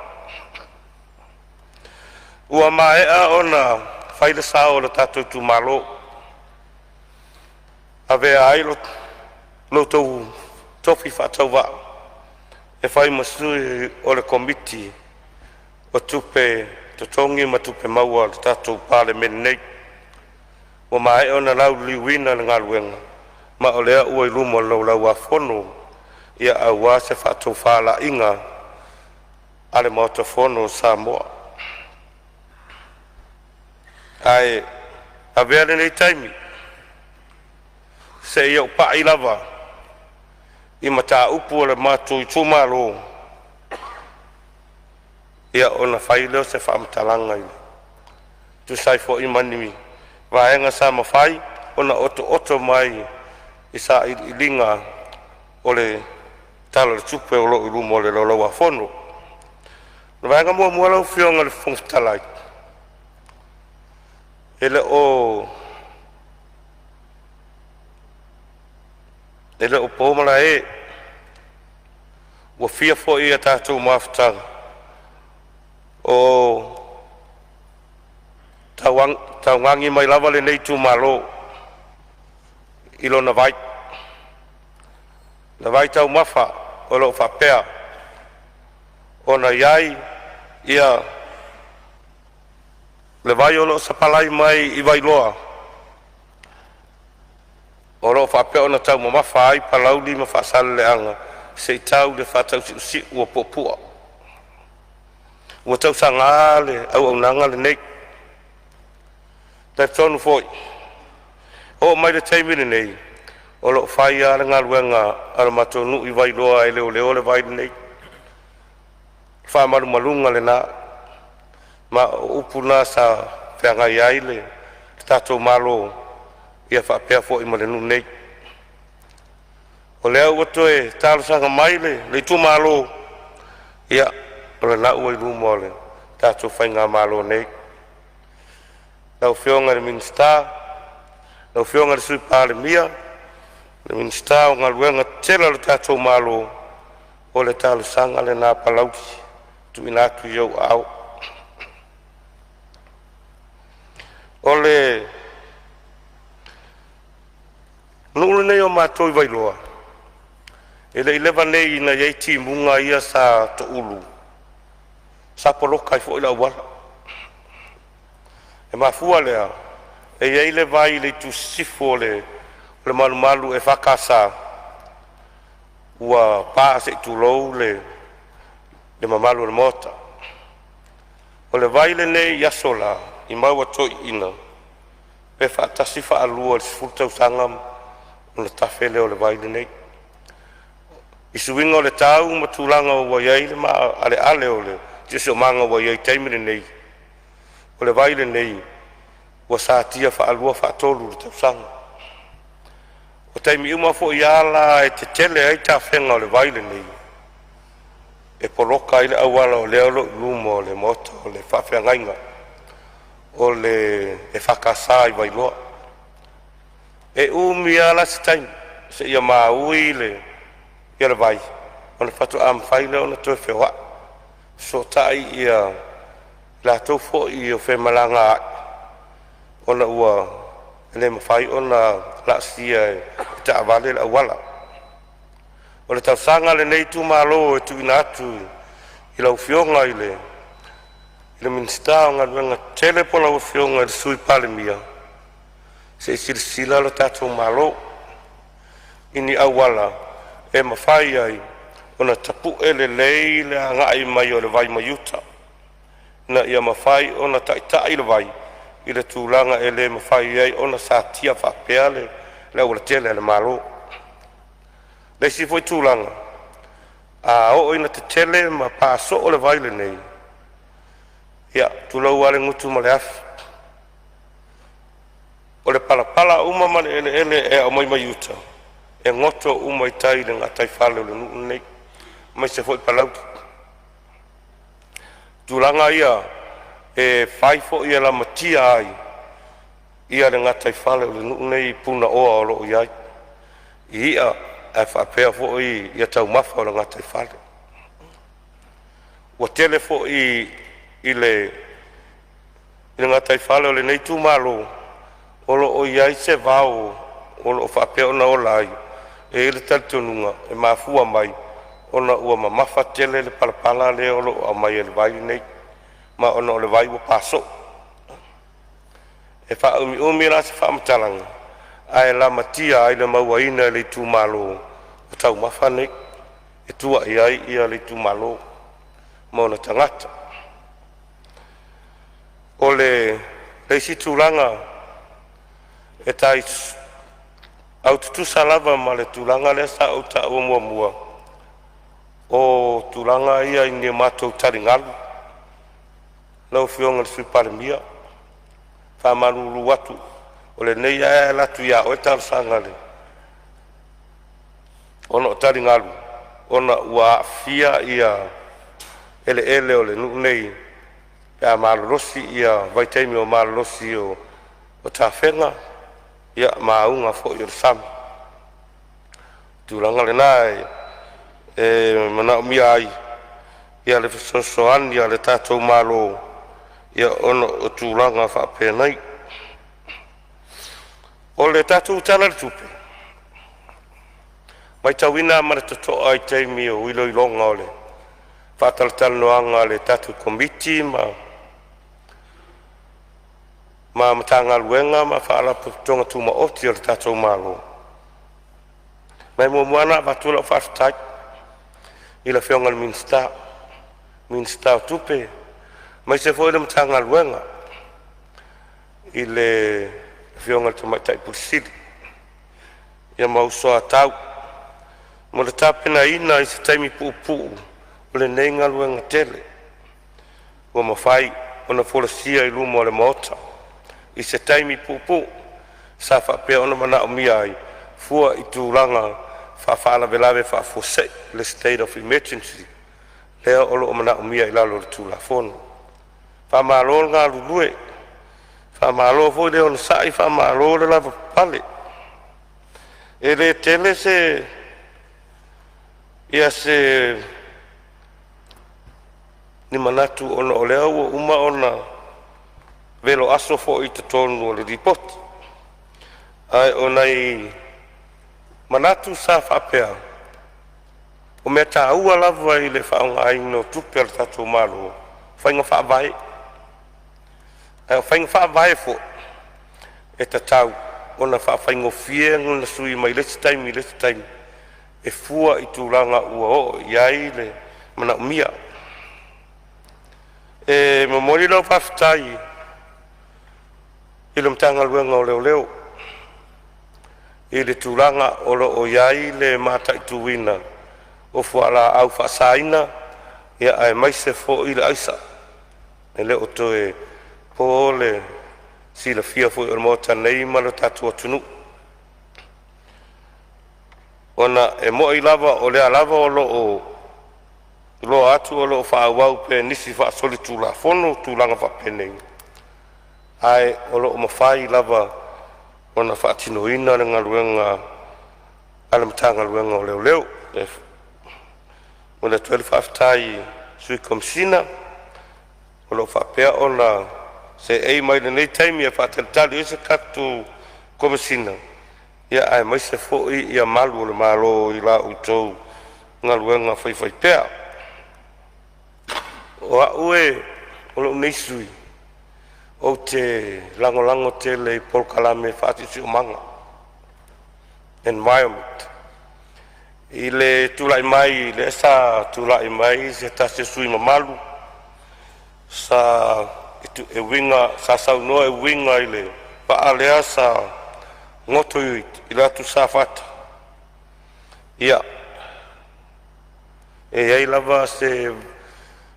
ua maea ona faile sao o le tatou tu malo avea ai lo tou tofi fatauva e fai masui o le komiti o tupe totongi ma tupe maua le tatou Palemene nei ua maea ona lau liuina le galuega ma o lea ua i luma o laulau afono ia aua se fatou falaʻiga a le maotafono o Samoa ae avea lenei taimi seʻia upaʻi lava i mataupu o le matou i tumalo ia ona fai leo se faamatalaga i le tusai foʻi mani vaega sa mafai ona oto mai i sa iliga o le talo le tupe o loo i luma o le laulau afono na vaega muamua lau fioga le fogotalai e le o pomala e ua fia foʻi ia tatou mafutaga o taugagi mai lava lenei tumalo i lona vai na vai taumafa o loo faapea ona iai ia le vai o loo sapalai mai i vailoa o loo faapea ona taumamafa ai palauli ma faasaleleaga seʻi tau le faatausiʻusiʻu ua puʻapuʻa ua tausaga le auaunaga lenei taitonu foʻi o mai le taimi lenei o loo fai a le galuega a le matonuʻi vailoa e leoleo le vai lenei faamalumaluga lenā ma o upu na sa feagai ai le tatou malo ia faapea foʻi ma le nuu nei o lea ua toe talosaga mai le itumālō ia o le naʻu ai luma o le tatou faiga mālō nei lau feoga le minista lau feoga le sui palemia le minista o galuega tela o le tatou mālō o le talosaga lenā palausi tuuina atu i au ao o le nuu lenei o matou i vailoa e leʻi leva nei ina iai timuga ia sa toʻulu sa poloka ai foʻi lauala e mafua lea e iai le vai le itusisifu o le malumalu e fakasa ua pa seʻi tulou le mamalu o le mota o le vai lenei i aso la i maua toʻiina pe faatasi faalua le sefulu tausaga o le tafe lea o le vai lenei i suiga o le tau ma tulaga ua iai le maaleale o le tiosiomaga ua iai taimi lenei o le vai lenei ua satia faalua faatolu le tausaga o taimi uma foʻi ala e tetele ai tafega o le vai lenei e poloka ai le auala o lea o loo luma o le mota o le faafeagaiga o le e fakasā i vailoa e umi ala se taimi seʻia maui ia le vai ona fatoʻa mafai lea ona toe feoaʻi sotaʻi ia latou foʻi o femalaga aʻi ona ua le mafai ona laasia e taʻavale le auala o le tausaga lenei tumālō e tuuina atu i lau fioga i le minista o galuega tele po lau fioga i le sui palemia seʻi silasila lo tatou mālō ini awala e mawhai ai ona tapu ele lei le angai mai o le vai mayuta na ia mawhai ona taitai le vai i le tūlanga e le mawhai ai ona sa tia whapea le ula tele le malo le si foi tūlanga a o ina te tele ma paso o le vai le nei ia tūlau ale ngutu ma le afi o le palapala uma ma le ele e o mai mayuta e ngoto uma i tai le ngatai whale o le nuu nei mai se foi palau tūlanga ia e whaifo ia la matia ai ia le ngatai whale o le nuu nei puna oa o loo iai ia e whapea fo ia tau mafa o le ngatai whale ua tele fo i le ngatai whale o le nei tū malo o loo iai se vau o loo whapea ona o lai e ile talitonunga e mafua mai ona ua mamafa tele le palapala le o loo a mai e le vai nei ma ona o le vai ua paso e wha umi la se wha matalanga ai la matia ai le mauaina le tū malo o tau mafa nei e tua iai ia le tū malo ma ona tangata o le si tūlanga e tai au tutusa lava ma le tūlanga le sa au ta ua mua o tūlanga ia i ni mātou taringalu lau fionga le sui Palemene whamaruru watu o le nei ae latu ia o e tarsanga le ona o taringalu ona ua fia ia ele o le nuu nei ia malolosi ia vaitaimi o malolosi o tawhenga ia maunga fo i le sami tūlanga le nai e mana mia ai ia le fesosoani ia le tātou malo ia ono o tūlanga whapea nei o le tātou tala le tupe mai tauina ma le toto ai teimi o iloilonga o le whatalanoanga le tātou komiti ma matanga luenga ma whaala putonga tuma oti o le tātou malo mai moana watula o whaftai i la whionga le minsta o tupe mai se foi le matanga luenga i le whionga le tamaitai pulisiri ia mausoa tau mo le tapena ina i se taimi pu'u o le nei galuega tele ua mawhai ona folasia i luma o le maota i se taimi pu'u sa whapea ona manaʻomia ai fua i tulaga fa'afa'alavelave fa'afose'i le state of emergency lea o lo'o manaʻomia i lalo le tulafono fa'amālo le galulue fa'amālo foi le ona sa'i fa'amālo le lava papale e le tele se ia se ni manatu ona o lea ua uma ona velo aso fo'i totonu o le ripoti ai ona i manatu sa fa'apea o mea tāua lava i le fa'aogāina o tupe a le tatou malo faiga fa'avae ae o faiga fa'avae fo'i e tatau ona fa'afaigofie na sui mai lesi taimi e fua i tulaga ua o'o i ai le manaʻomia e momoli lau fa'afetai i le matagaluega o leoleo i le tulaga o lo'o i ai le mataʻituina o fua'ala'au fa'asāina ia ae maise fo'i le aisa e le o toe po le silafia fo'i o le mota nei ma le tatou atunuu ona e mo'i lava o lea lava o lo'o atu o lo'o fa'auau pe nisi fa'asoli tulafono tulaga fa'apenei ae o lo'o mafai lava ona fa'atinoina le galuega a le matagaluega o leoleo o le atu ai le fa'afetai sui komisina o lo'o fa'apea ona se'ei mai lenei taimi e fa'atalitali o se katu komisina ia ae maise fo'i ia malu o le malo i la outou galuega faifai pea o a'u e o lo'u nei sui o te lagolago tele i polokalame fa'atisi'omaga environment I le tulai mai, le sa tulai mai, se ta se sui mamalu. Sa e winga, sa saunoa e winga i le paalea sa ngoto i le atu sa fata. Ia. E ei lava se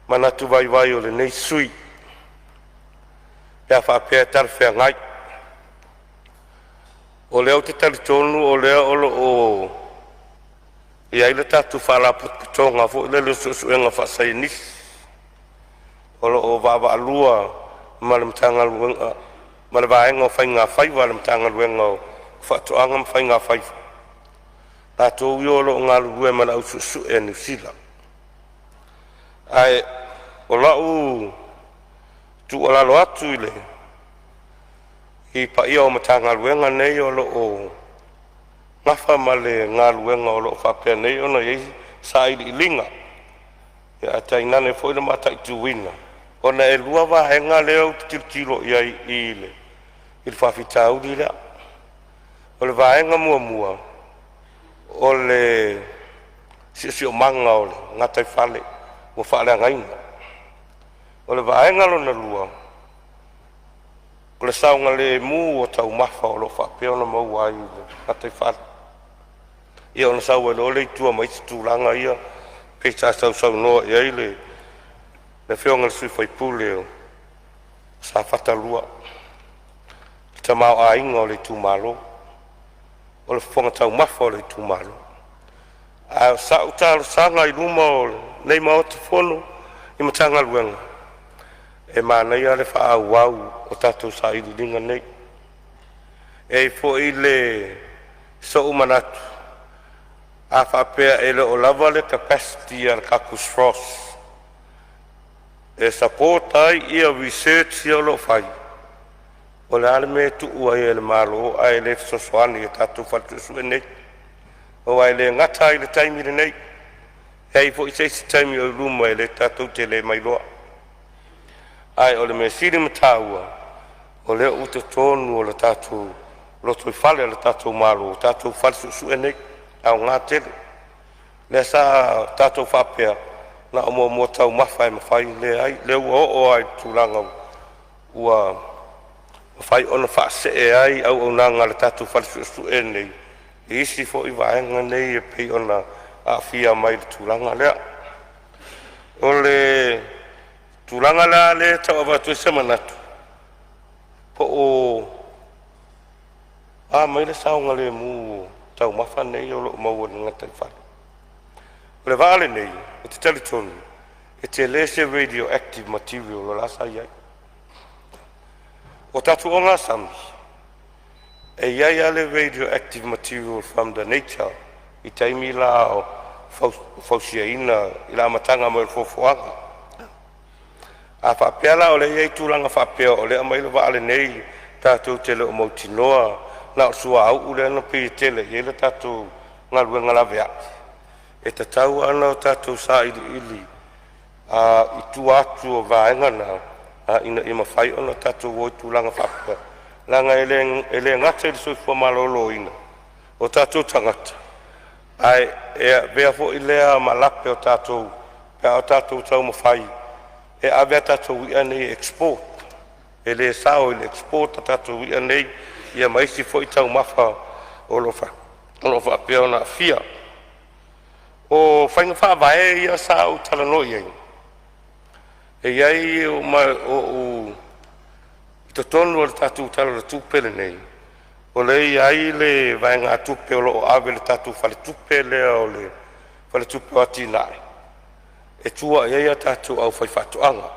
manatu vai vai o le nei sui. Pea whapea tarwhea ngai. O leo te talitonu, o leo olo o ia ile tatu whala putonga fo ile le suenga whasai nis. Olo o vava alua malam tanga luenga malavaenga whainga whai malam tanga luenga o whatoanga whainga whai. Tato uiolo ngā lue mana ususu e New Zealand. Ai o lau tu o lalo atu ile i pa ia o matanga luenga nei o lo o ngafa male ngā luenga o lo whapea nei o na iei sa ili ilinga ia tainane fo ina mata i tuwina o na e lua wahenga leo titirkilo ia i ile i le whawhitau li lea o le wahenga mua mua o le si o manga o le ngatai whale o whale ngainga o le wahenga lo na lua o le saunga le mu o tau mafa o lo whapea o na mau ai le ngatai whale ia ona sau e lo le tua mai tūlanga ia peita sau noa ia i le whionga le sui whaipule o sa whatalua ta mau a inga o le tūmalo o le whonga tau mafa o le tūmalo a sa utalo sanga i luma o nei mao te whono i matanga luenga e mānei a le wha au au o tatou sa ili linga nei e fo i le so umanatu a whapea e le o lava le capacity al kakus frost e support ai ia research ia lo fai o le ale me tu ua e le malo ai le sosoani e tatu fatu su e nei o ai le ngata i le taimi le nei hei fo i seisi taimi o luma e le tatu te le mailoa ai o le me siri mataua o le uta tonu o le tatu loto i fale le tatu malo tatu fatu su e nei au ngā tele. Le sa tātou whapea na o mua tau mawhai mawhai le ai, le ua o ai tūlanga ua mawhai ona whaase e ai au o nanga le tātou whalisu e nei. I isi fo i waenga nei e pei ona a fia mai le tūlanga lea. O le tūlanga lea le tau avatu e semanatu. Po o mai le saunga le mu tau mafa nei o loo maua ni ngatai whare. O le vale nei, o te teletonu, e te lese radioactive material o lasa iai. O tatu o ngā sami, e iai ale radioactive material from the nature, i taimi la o fausia ina, i la matanga mo il fofoanga. A whapeala o le iai tūlanga whapea o le amai le vale nei, tātou te leo mautinoa, na o sua au ule ana pi tele i le tātou ngā luenga lawe ati. E te tau ana o tātou sa ili i tu atu o vaenga na ina i mawhai ona tātou o i tūlanga whapea. Langa e le ngata i le soi fua malolo ina o tātou tangata. Ai e bea fo i lea malape o tātou pea o tātou tau mawhai. E a bea tātou i anei export. E le sao i le export a tātou i anei ia maisi fo i tau mafa o lofa pia o na fia. O whainga wha vae ia sa au tala no iai. E iai o tonu o le tatu tala le tupele nei. O le iai le vaenga tupe o lo ave le tatu whale tupe lea o le whale tupe o ati nai. E tua iai a tatu au whai whatuanga.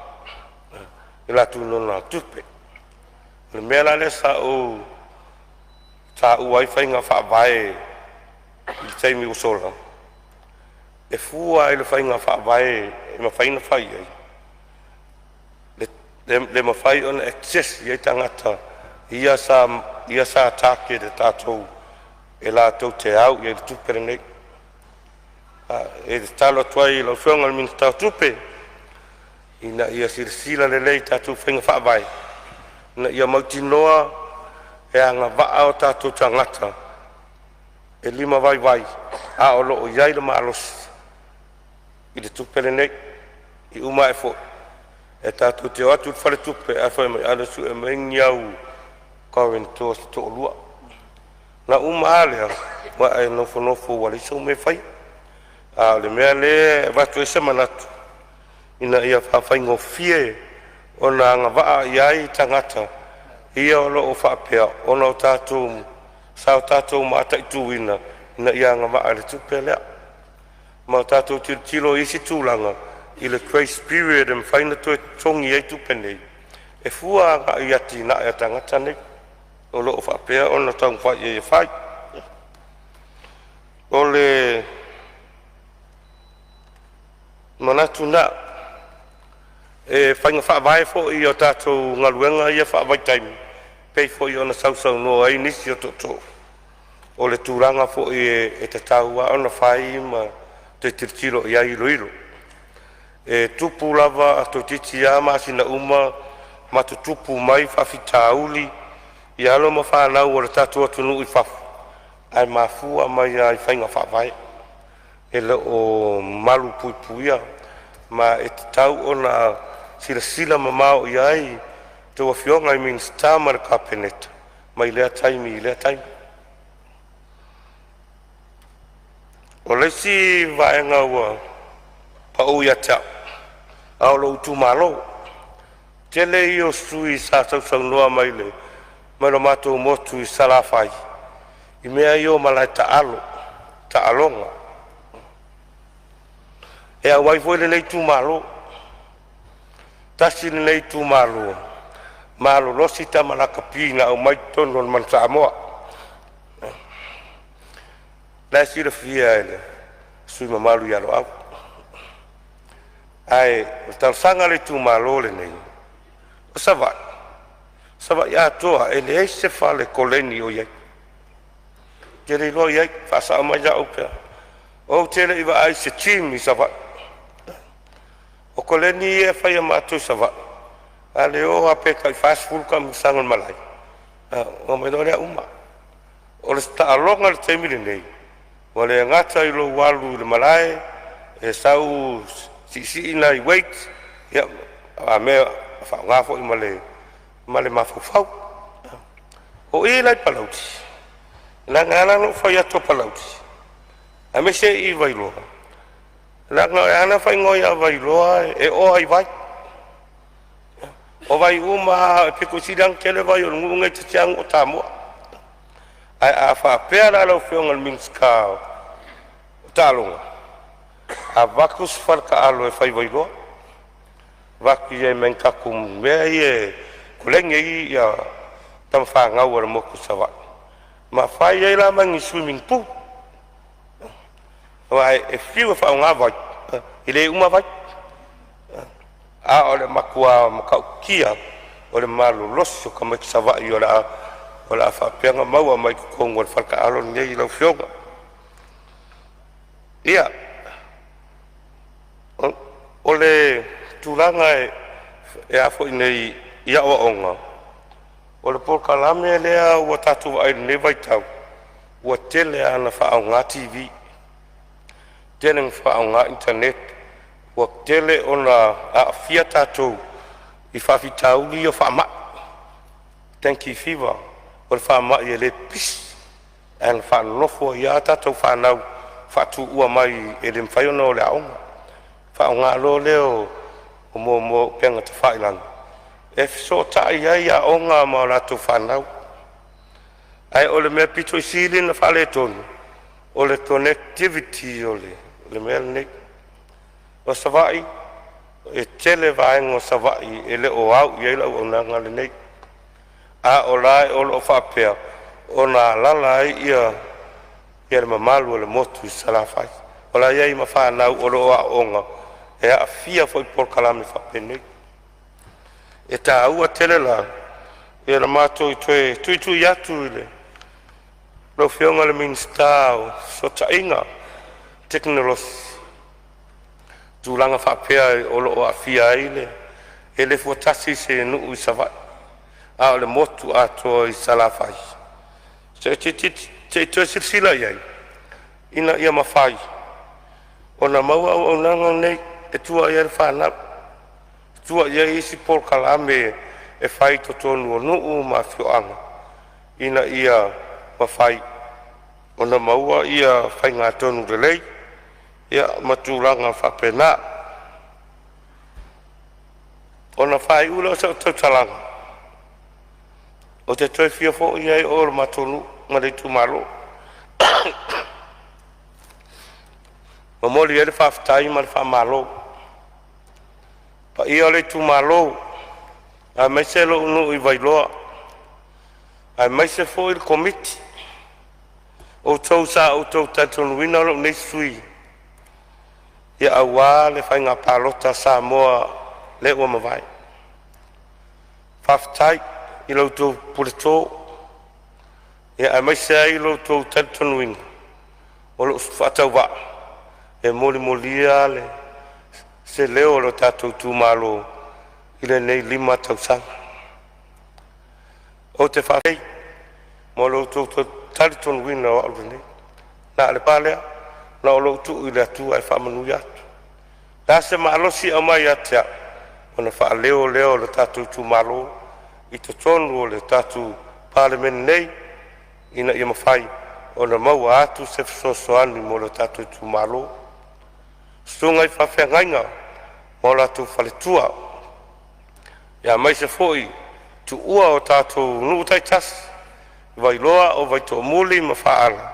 E la tu nona tupe. Le mea la le sa o ta uai whainga wha vae i teimi o sola. E fua i le whainga wha vae e ma whaina whai ai. Le ma whai ona excess i ai tangata ia sa take de tātou e la tau te au i ai tupere nei. E te talo tuai lau whionga mina tau tupe ina ia sila le lei tātou whainga wha vae. Na ia mautinoa e anga waa o tātou tangata e lima vai vai a o loo iai le maalosi i le tupe lenei i uma e foʻi e tatou te o atu le fale tupe a fai mai ala su e maigi au kawentoa se toʻalua na uma a lea ma e nofonofo ua le isau me fai a o le mea lē vatu e se manatu ina ia faafaigofie ona agavaa ia ai tagata ia o loo faapea ona o tatou sa o tatou maataʻituina ina ia agavaa le tupe lea ma o tatou tilotilo isi tulaga i le grace period e mawhaina toe tongi ai tupe nei e fua agaʻi ati na e tagata nei o loo faapea ona taugafai e fai o le manatu na e whainga whaavae foʻi o tatou galuega ia whaavaitaimi pei foʻi ona sausaunoa ai nisi o toʻatoo o le tulaga foʻi e tatau a ona fai ma te tiritiro i ai iloilo e tupu lava a toititi ia masina uma ma tutupu mai faafitauli ia alo ma fanau o le tatou atunuu i fafu ae mafua mai ai whainga whaavae e loo malu puipuia ma e tatau ona silasila mamao i ai te wafionga i minsta ma le kapeneta ma i lea taimi o leisi vaenga ua pau ia tau ao lo utumalo tele i o sui sa sausaunoa mai le mai lo matou motu i salafai i mea i o malai taaloga e auai foi lelei tumalo tasi lelei tumalo malolosi tamalakapina au mai tonu on man Samoa la sira fia ele sui mamalu ia lo au ai o talsanga le tumalo le nei o sava ia toa ele ei se fale koleni o iai kere lo iai fasa mai ja opea o tele iwa ai se chimi sava o koleni e fai amatu sava ale o ape kai fast food kam sangon malai o me dole uma o le sta alonga le temile nei o le ngata i lo walu le malai e sau si ina i wait ya a me fa ngafo i male mafufau o i lai palauti la ngana no fa ya to palauti a me se i vai lo la ngana fa ngoi a vai lo e o ai vai o vai uma pe ko sidang kele vai o ngunga tiang o tamo ai a fa pera lo fiong minska talonga a vakus farka alo e fai vai lo vaki e menka kum me e kulenge i ya tam fa ngau o mo ku sawa ma fai e la mangi swimming pool vai e fiu fa nga vai ile uma vai a ole makua makaukia ole malu loso kama sawa i ola fa penga mau mai ko ngol farka alo nei lo fioga ia ole tulanga e afo nei ia o onga ole por kalame lea o tatu ai ne vai tau o tele ana fa nga tv tele fa nga internet o tele ona a fia tatu i fa fitau li o fa ma tanki fiva o fa ma ye le pis en fa no fo ya tatu fa nau fa tu ua mai e le mfai ona o le aonga fa nga lo leo o mo penga te failan e so ta ia onga ma la tu fa nau ai o le me pito sili na fa le tonu o le connectivity o le me ne o savai e tele vaeng o savai e le o au ia la o na ngale nei a o lai o lo fa pe o na la ia ia le mamalu le motu salafai o la ia ma fa na o lo a onga e a fia foi por kalame fa pene e ta ua tele la e la mato i tu ya tu le lo fionga le minstao so tainga teknologi tu langa fa pe o lo a fia ile e le fotasi se nu i sava a le motu a to i salafai se te silsila ia ina ia mafai ona maua o nanga nei e tua ia whana tua ia isi por kalame e whai to tonu o nuu ma whioanga ina ia mafai ona maua ia whai ngā tonu relei ia matulanga whapena ona whai ula o sa tautalanga o te toi fia fo ia e ora matonu ma le tumalo ma moli ele whaftai ma le whamalo pa ia le tumalo a mai se lo unu i vailoa a mai se fo il komiti o tau sa o tau tatonu wina lo nei sui ia awa le whai ngā palota Samoa le ua mawai whaftai i lau tau pureto ia a mai se ai lau tau tatonu wina o lo whatau wa e moli molia le se leo lo tatou tumalo i le nei 5 tausanga o te whawhei mo lo tau tali tonu wina o alu nei na le palea na o lo tu i le atua e whamanu atu na se maalosi au mai atea o na wha leo le tatou tumalo i to tonu o le tatou Palemene nei ina ia mawhai o na maua atu se fisosoani mo le tatou tumalo sunga i whawhengainga mo la tu whaletua ia mai se foi tu ua o tātou nuu taitas vai loa o vai tō muli ma whaala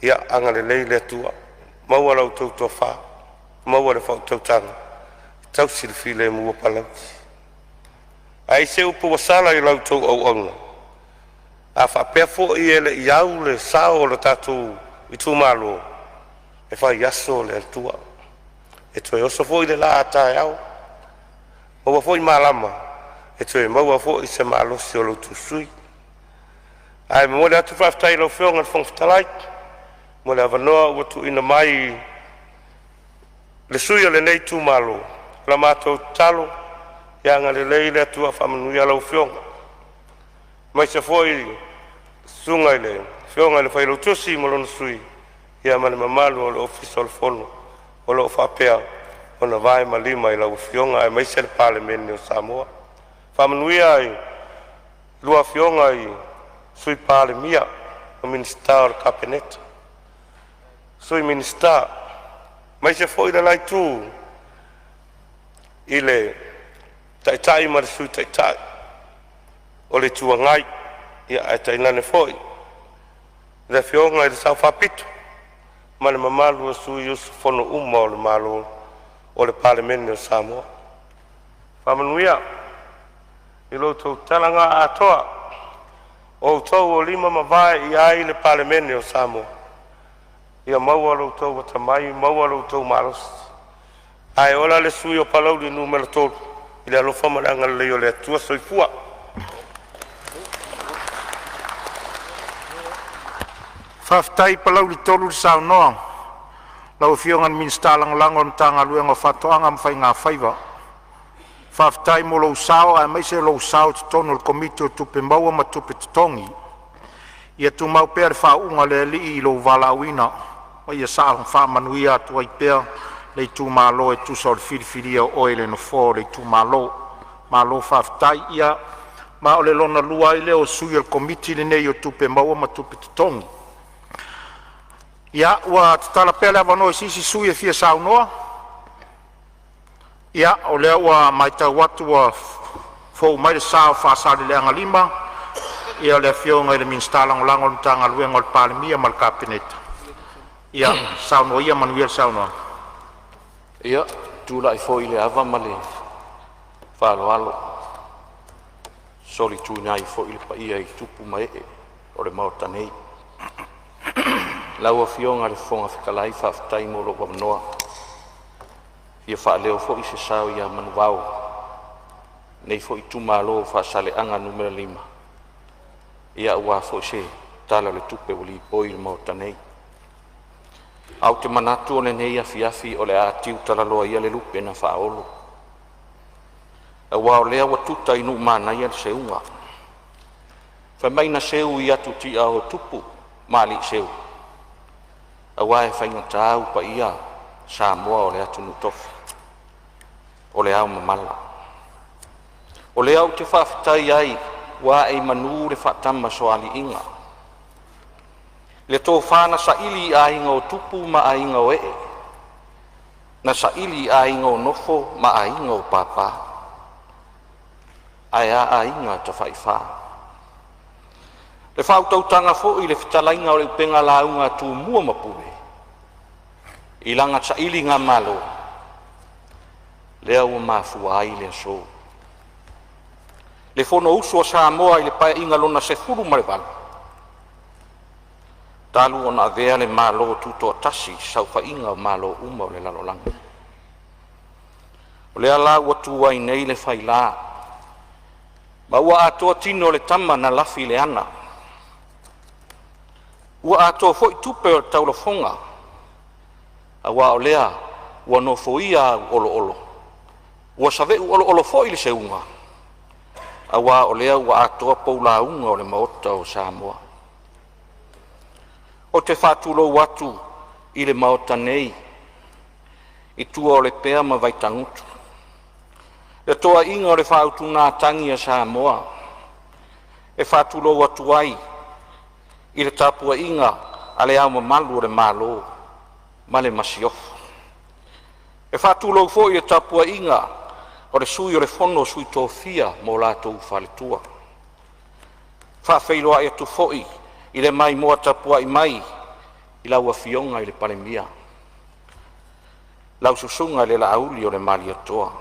ia angale leile tua maua lau tau tō wha maua le whau tau tanga tau sirifi le mua palauti ai se upu wasala i lau tau au anga a whapea fo i ele i au le sao le tātou i tūmalo e whai aso le tua e toi oso fo i le la atae au maua fo i malama e toi maua fo i se malosi o lau tu sui ai mo le atu whaftai lau whionga le whangwhatalai mo le avanoa ua tu ina mai le sui o le nei tu malo la mātou talo ia ngā le lei le atua whamanui a lau whionga mai se fo i sunga i le whionga i le whai lau tusi mo lona sui ia mane mamalu o le ofisa o le fono o lo whapea o na vai ma 5 i lau whionga ai mai se le Palemene o Samoa whamanuia ai lua whionga i sui Palemia o minista o le kapeneta sui minista mai se foi le lai tu i le taitai ma le sui taitai o le tuangai ia ai tainane foi le whionga i le sau whapitu ma le mamalu o sui usu fono uma o le malo o le Palemene o Samoa whamanuia i lo tau talanga atoa o tau o 5 mawai i ai le Palemene o Samoa ia maua lo tau watamai maua lo tau maros ai ola le sui o palau le numero 3 i le alofa malanga le o le atua soifua Whaftai palau li tolu li sao noa. Lau fiongan minsta lang on tanga luenga whatoanga mwhai ngā whaiva. Whaftai mo lau sao a mai se lau sao te tonu le komiti o tupe maua ma tupe tutongi. Ia tu mau pēr whaunga le li i lau walauina. O ia saa whamanuia tu ai pēr le tu malo e tu sol whiriwhiria o ele no fō le tu malo. Malo whaftai ia ma o le lona lua i leo sui al komiti le nei o tupe maua ma tupe tutongi. Ia ua tatala pele avano e sisi sui e fia sao noa. Ia o lea ua mai tau watu ua fōu mai le sao whaasari le anga 5. Ia lea fionga i le minsta langolango le tanga luenga o le Palemia ma le kapeneta. Ia sao noa ia manuia le sao noa. Ia tūla i fōu i le ava ma le whaaloalo. Soli tūna i fōu i le paia i tupu mai e o le maotanei. Laua fionga le fonga whikalai whaftai mo lo wamnoa. Ia whaaleo fo i se sao ia manuwao. Nei fo i tumalo whaasale anga numero 5. Ia ua fo se tala le tupe wali poi le maotanei. Au te manatu o le nei afi o le atiu tala loa ia le lupe na whaolo. Ua o lea watuta inu mana ia le seunga. Whamaina seu i atu ti ao tupu mali seu. awa e whaingata au pa ia Samoa o le atu nutofu, o le au mamala. O le au te whawhitai ai, wa e manu le whatama soali inga. Le tō whana sa ili a inga o tupu ma a inga o ee, na sa ili a inga o nofo ma a inga o papa. Ai a inga ta whaiwha. Le whautautanga fo i le whitalainga o le upenga launga tu mua mapure. I langa sa ili ngā malo, lea ua mafua ai le so. Le fono uso a Samoa i le pae inga lona se furu ma le walu. Talu ona avea le malo tuto atasi, sau wha inga o malo uma o le lalolanga. O lea la ua tuai nei le whai la, ma ua atoa tino le tama na lafi le ana. Ua atoa foi tupe o le taulafonga, awa o lea ua no foia olo olo. Ua save olo olo foi le seunga. Awa o lea ua atoa poula unga o le maota o Samoa. O te whātulo watu i le maota nei, i tua o le pea ma vaitangutu. Le toa inga o le whautu ngā tangi a Samoa, e whātulo watu ai, i le tapua inga a le au mamalu o le malo, ma le masiofu. E whātulo fo i le tapua inga o le sui o le fono sui tōwhia mō lātou whaletua. Whawheiloa e tu foi i le mai moa tapua i mai i laua fionga i le Palemene. Lau susunga le la auli o le mali atoa.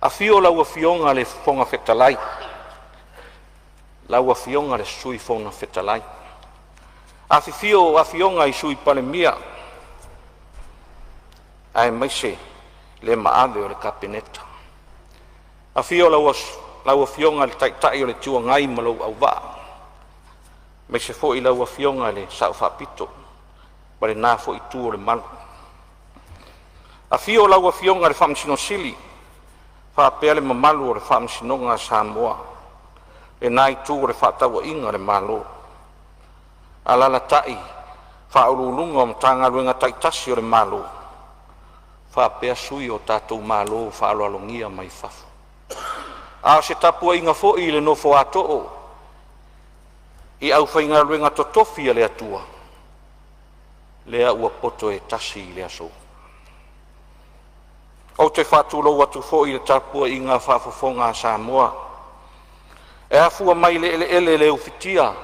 A fio laua fionga le fonga fetalai. Laua fionga le sui fonga fetalai. A fio a fionga i sui Palemene. Ai maise le maave o le kapeneta. A fio laua fionga le taitai o le tua ngai malou au waa. Me se fo i laua fionga le sao whapito, ma le nā fo i tū o le malu. A fio laua fionga le whamsino sili, whapea le mamalu o le whamsinonga Samoa, le nā i tū o le whataua inga le malo. A lala tai, whaurulunga o mtanga luenga taitasi o le malo, whapea sui o tātou malo whaaloalongia mai whafu. A se tapua inga fo i le nofo atoo, i au whainga ruenga totofia le atua, lea ua poto e tasi le aso. O te whātulo watu fo i le tapua i ngā whafofonga Samoa, e afua mai le ele le ufitia,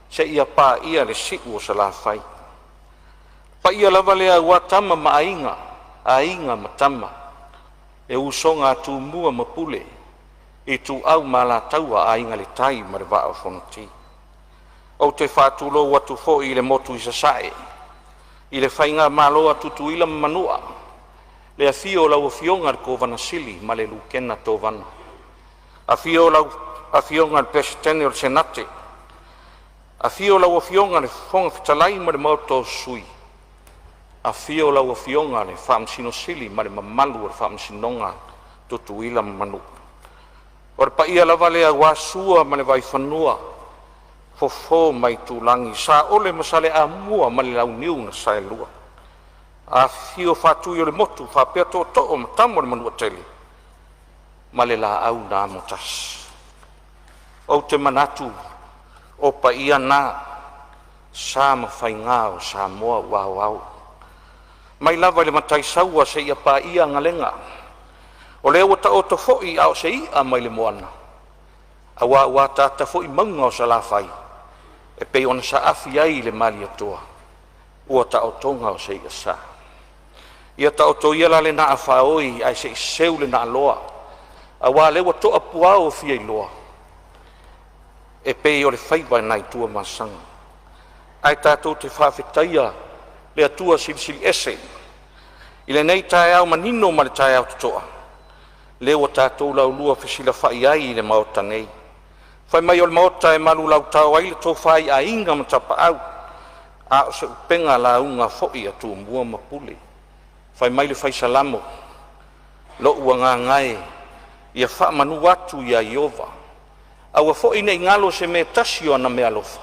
se ia pā ia le siku o sa la whai. Pa ia lava lea ua tama ma ainga ma tama, e usonga tu mua mapule, i tu au ma la taua ainga le tai ma le vaa o Fonoti. O te whātulo watu fo i le motu i sasae, i le whainga maloa tutu ila manua, le a fio lau a fionga le kovana sili ma le lukena tovana. A fio lau a fionga le pesitene o le senate, a fio lau a fionga le fonga fitalai ma le mauto sui, a fio lau a fionga le whamsino sili ma le mamalu o le whamsinonga tutu ila manu. O le pa ia lava lea wasua ma le vai whanua, fofo mai tūlangi, sa ole masale a mua ma le lau niu na sae lua. A fio whātui o le motu, whapea tō o matamo le manua tele, ma le la au nā motas. O te manatu, o pa ia nā, sa ma whaingā o Samoa wau au. Mai lava le matai saua se ia pa ia ngalenga, o lea wata o to foi au se ia mai le moana. A wā tata foi maunga o sa la whai. E pei ona sa afi ai le mali atoa, ua ta o tonga o se ia sa. Ia ta o to ia la le na a whaoi, ai se i seu le na aloa, a wā lewa to apua o fia i loa. E pei o le whaiwa nai tua masanga. Ai tātou te whawhetaia le atua silisili ese, i le nei tae au manino ma le tae au tutoa. Lewa tātou lau lua whisila whai ai i le maota nei. Whai mai o le maota e malu lau tau ai le tō whai a inga ma tapa au. A o se upenga la unga foi a tū mua mapule. Whai mai le whai salamo. Lo ua ngā ngai. Ia wha manu atu ia Iova. A ua foi nei ngalo se me tasio ana me alofa.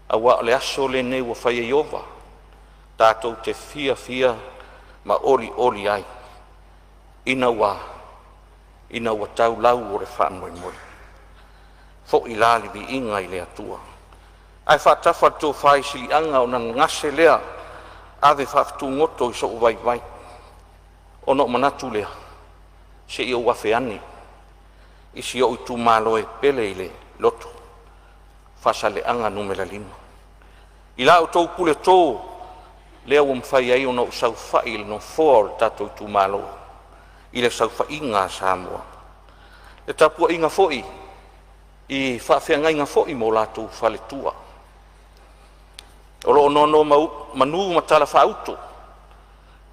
A ua le aso le nei ua whai Iova. tātou te fia ma oli ai. Ina wa tau lau o re whamoe. Fo i lali bi inga i lea tua. Ai whatafa tō whai sili anga o na ngase lea, ave whaftu ngoto i so vai. Ono manatu lea, se i o wawheani, i si o i tu malo e pele i le loto, whasale anga numera 5. I la o tō pule tō, lea o mwhai ai o na usau whai le no fōa o le tato i tu malo, i le sau whai ngā Samoa. Le tapua inga fōi, i whawhia inga fōi mo lātou whale tua. O lo no manu matala whauto,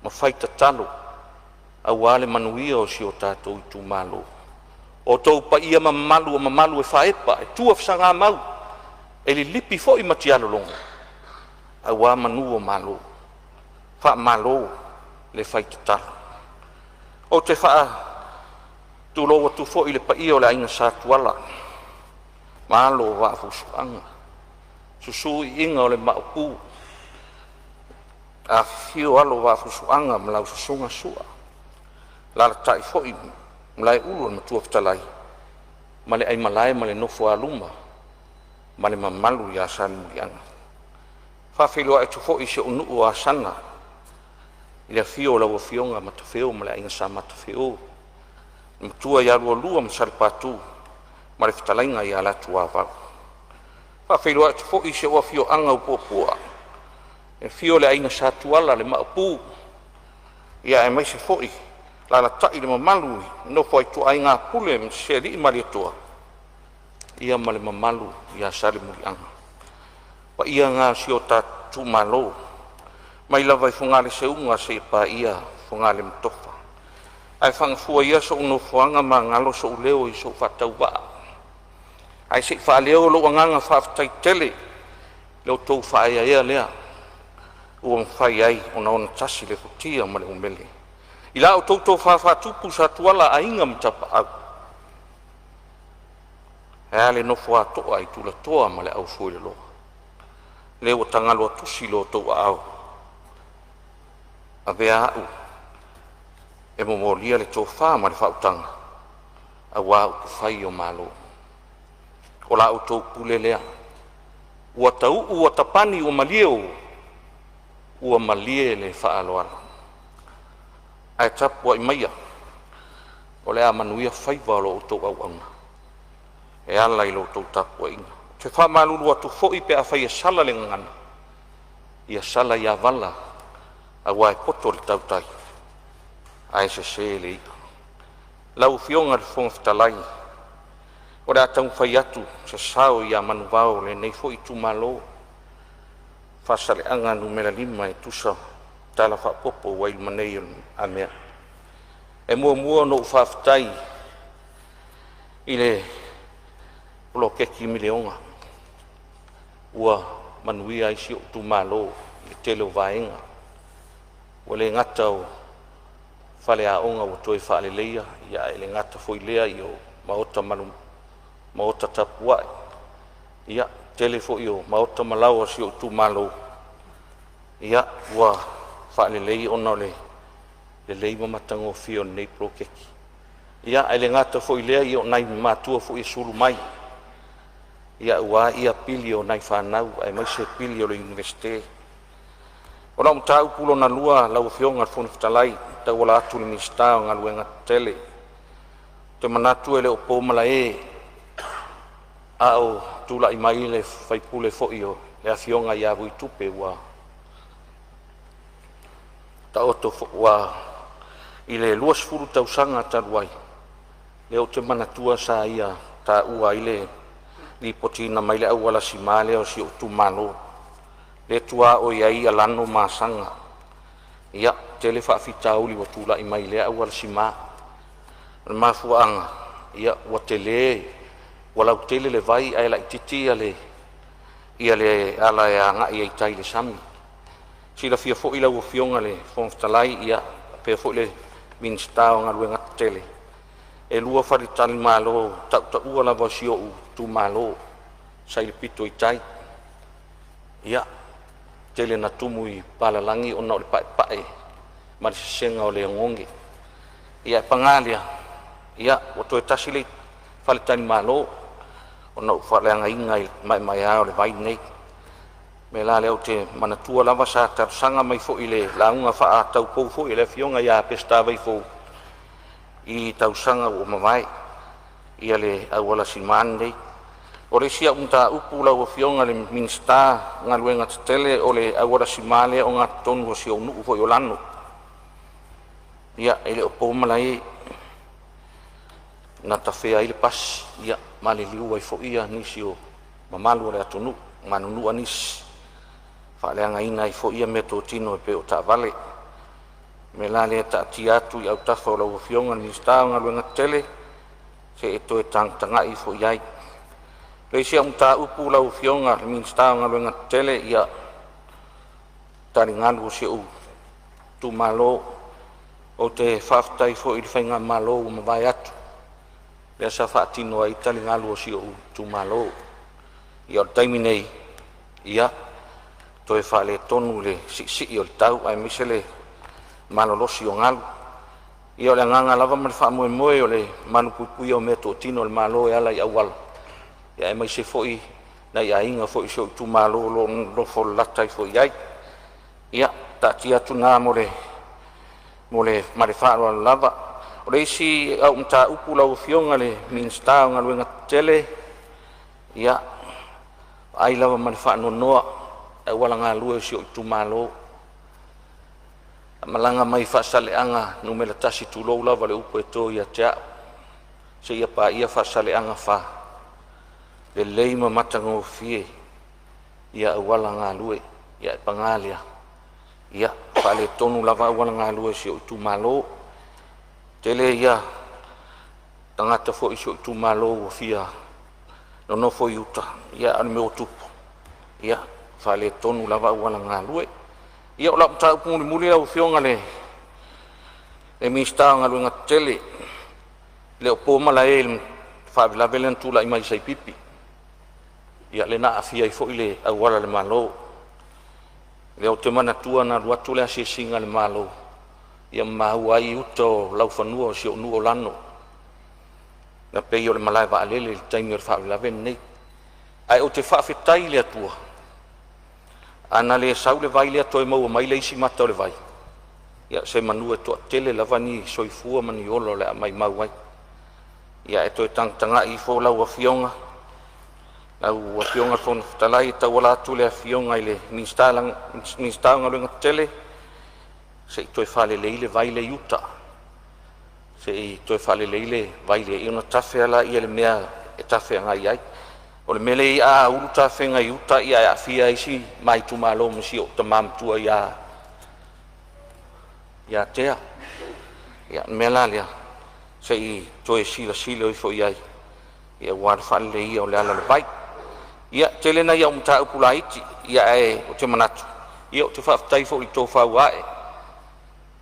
ma whaita talo, a wale manuia o si o tātou i tu malo. O tau pa ia mamalu e whaepa, e tua whasanga mau, e li lipi fo i matialo longa. A wā manu o malo, wha malo le whaita talo. O te wha tu loa tu fo i le pa ia o le ainga sātuala, malo wā fusuanga. Susu i inga o le maupu, a fio alo wā fusuanga mlau susunga sua. Lala tai foi mlai ulu na tua fitalai. Male ai malai male nofo aluma. Male mamalu ya san mulianga. Whawhelo ai tu foi se unu o asana. Ila fio la o fionga matafeo male ai ngasa matafeo. Mtua ya lua msalpatu. Male fitalai ngai ala tua vau. Whawhelo ai tu foi se o fio anga upopua. E fio le ai ngasa tuala le maupu. Ia e mai se foi. Lala tai le mamalu, no foi tu ai ngā pule se li mali toa. Ia male mamalu, ia sari mulianga. Pa ia ngā si o ta tu malo. Mai lava i fungale se unga se pa ia fungale mtofa. Ai whangfua ia so uno fuanga ma ngalo so uleo i so whatau waa. Ai se whaleo lo anganga whaftai tele. Leo tau whaia ea lea. Ua mwhai ai ona ona tasi le kutia male umele. I la o tautou whawhatupu sa tuala a inga mtapa au. E ale no fua toa i tula toa ma le au fuile loa. Le o tangalo atusi lo tau au. A vea au. E momolia le tau wha ma le whautanga. A wau ku whai o malo. O la o tau pule lea. Ua tau ua tapani o malieo. Ua malie le whaaloana. Ai tapua i maia, o le a manuia whaiva lo o tau au auna. E ala i lo tau tapua inga. Te whamalulu atu fōi pe a whai e sala le ngana. Ia sala i a wala, a wai poto le tau tai. Ai se le ika. Lau fionga le whongfitalai. O le a tau whai atu, se sao i a manu vau le nei fōi tu malo. Whasale anga numera 5 e tusa. Tala whapopo wai manei a mea. E mua no whaftai i le ulo keki mileonga. Ua manuia i si o tu malo i tele o vaenga. Ua le ngata o whale a onga o toi whale leia ia e le ngata foi lea i o maota tapuai. Ia tele foi o maota malaua si o tu malo. Ia ua whaale lei ona le lei mamatango fio nei prokeki. Ia ai le ngata foi lea i o nai matua foi sulu mai. Ia ua ia pili o nai whanau, ai mai se pili o le universite. O na umtau pulo na lua lau fionga Fonotaga, tau ala atu le ministao ngā luenga tele. Te manatu ele o pōmala a o tula i mai le whaipule foi o le a fionga i avu i tupe ua. Ta oto wa i le luas furu tausanga taruai. Le o te manatua sa ia ta ua i le li potina mai le au ala si male o si o tu malo. Le tua o iai alano masanga. Ia te le whaafitau li watula i mai le au ala si ma. Mafuanga. Ia wa te le walau tele le vai ai la ititi ia le ala e anga i tai le sami. Si la fia fo ila o fionga le Fonotaga ia pe fo le minstao nga luenga tele. E lua faritali malo ta ua la vasio u tu malo sai le pito i tai. Ia tele na tumu I palalangi ona o le pae ma le senga o le ngongi ia pangalia ia o to tasi le fale tani malo ona o fale anga inga mai o le vai nei me la le o te manatua lava sa tarsanga mai fo I le launga fa tau pou fo I le fionga ia pesta vai fo I tausanga o mawai ia le awala siman nei o le sia unta upu lau fionga le minsta ngaluenga tele o le awara simale o ngā tonu o si o nuu fo I o lano ia ele o poumalai na tawhea I le pas ia male liu ai fo ia nisi o mamalu o le atonu manunu anis whaaleanga ina I fo ia me tō tino e pe o ta vale me la le ta ti atu I au tafa o lau fionga le minsta o ngaluenga tele se e to e tanga I fo iai le sia unta upu lau fionga le minsta o ngaluenga tele ia tari ngalu o si u tu malo o te whaftai fo I le whainga malo o mawai atu le sa whaatino ai tari ngalu o si u tu malo ia o taimi nei ia to e whaale tonu le si o le tau ai mise le malolosi o ngalu ia o le nganga lava ma le whaamoe moe o le manu pupui o mea tō tino le malo e ala I awala ia e mai se foi na ia inga foi so tu malo lo fo lata I foi ai ia ta tia tu na mo le mare faro lava o le si au mta upu lau fionga le minsta nga luenga tele ia ai lava mare fa no noa e wala nga lue si tu malo malanga mai fa sale anga numela tasi tu lo lava le upu to ia tia se ia pa ia fa sale anga fa le leima matango fie ia wala nga lue ia pangalia ia fale tonu lava wala nga lue si tu malo tele ia tangata fo iso tu malo fia no fo yuta ia an me otupu ia fale tonu lava wala nga lue ia ola ta pun muli au fionga le mista nga lue nga tele le opo mala el fa la velen tu la mai sai pipi ia le na afia I fo ile awala le malo le o te mana tua na ruatu le asi singa le malo ia mahu ai uto lau fanua o si o nuo lano na pei o le malai wa alele le taimi o le wha la ven nei ai o te wha fetai le atua ana le sau le vai le atua e maua mai le isi mata o le vai ia se manu e toa tele lava ni soifua mani olo le a mai mau ai ia e toi tanga I fo lau a fionga au a fionga fon talai ta wala tu le fionga ile minsta nga luenga tele se toi fale le vai le yuta se toi fale le vai le I ona tafe ala I le mea e tafe ngai ai o le mele I a ulu tafe ngai yuta I a fia isi mai tu malo msi o tamam tua ia tea ia mela lea se I toi sila o I fo iai ia war fale le I o le ala le vai ia tele na ia umta upula iti ia e o te manatu ia o te whaftai fo I tō whauae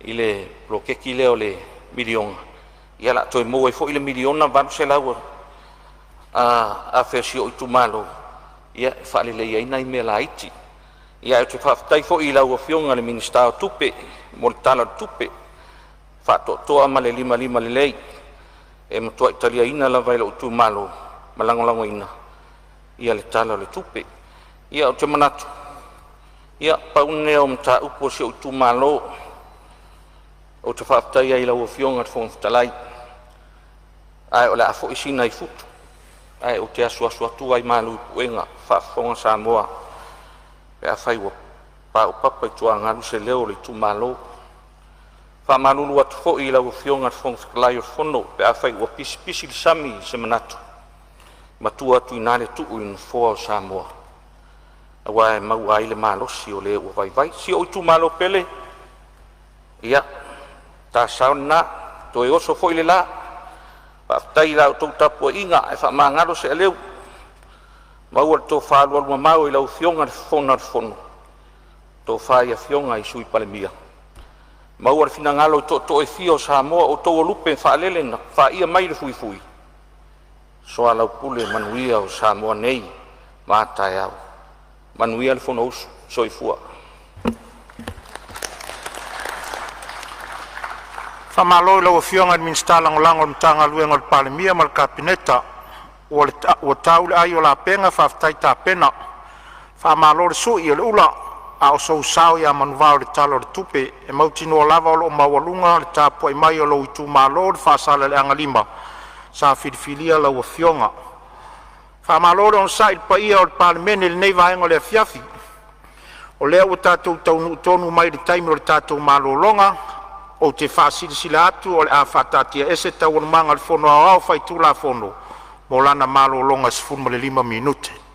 I le blokeki leo le miliona ia la toi moe fo I le miliona vanu se lau a whesi o I tu malo ia whaale le ia ina I me la iti ia o te whaftai fo I lau o fionga le minista o tupe mo le tala tupe whato toa ma le lima le lei e matua italia ina la vaila o tu malo malangolango ina ia le tala o le tupe ia o te manatu ia paune o mta upo si o tu malo o te whaftai ai lau o fionga te whonfutalai ai o le afo isina I futu ai o te asua tu ai malu I puenga whafonga Samoa pe a whai wa pa o papa I tua ngaru se leo le tu malo wha malulu atu fo I lau o fionga te whonfutalai o fono pe a whai wa pisi sami se manatu matua tu inale tu in fo Samoa awa mau ai le malo si o le o vai si o tu malo pele ia ta sauna to e oso foi le la pa tai la to tapo inga e fa mangalo se leu mau to fa lo mau I la fionga fono to fa ia fionga I sui Palemene mau ar fina ngalo to e fio Samoa o to lupe fa lele na fa ia mai le fui so ala pule manuia o Samoa nei mata ia manuia le fono soifua Whamalo lau fionga minsta langolango o mtanga luenga o Palemene ma le kapineta ua tau le ai o la penga whaftai ta pena. Whamalo le sui le ula a o sou sao ia manuvao le talo le tupe e mautino lava o lo mawalunga le tapu ai mai o lo itu malo le whasala le angalima sa filifilia lau fionga. Whamalo le on sa il pa ia o le Palemene le nei vaenga le afiafi. O lea ua tātou tonu mai le taimi o le tātou malo longa o te whaasilisila atu o le a whatatia ese tau o manga le fono au fai tū la fono mo lana malo longa 15 minute.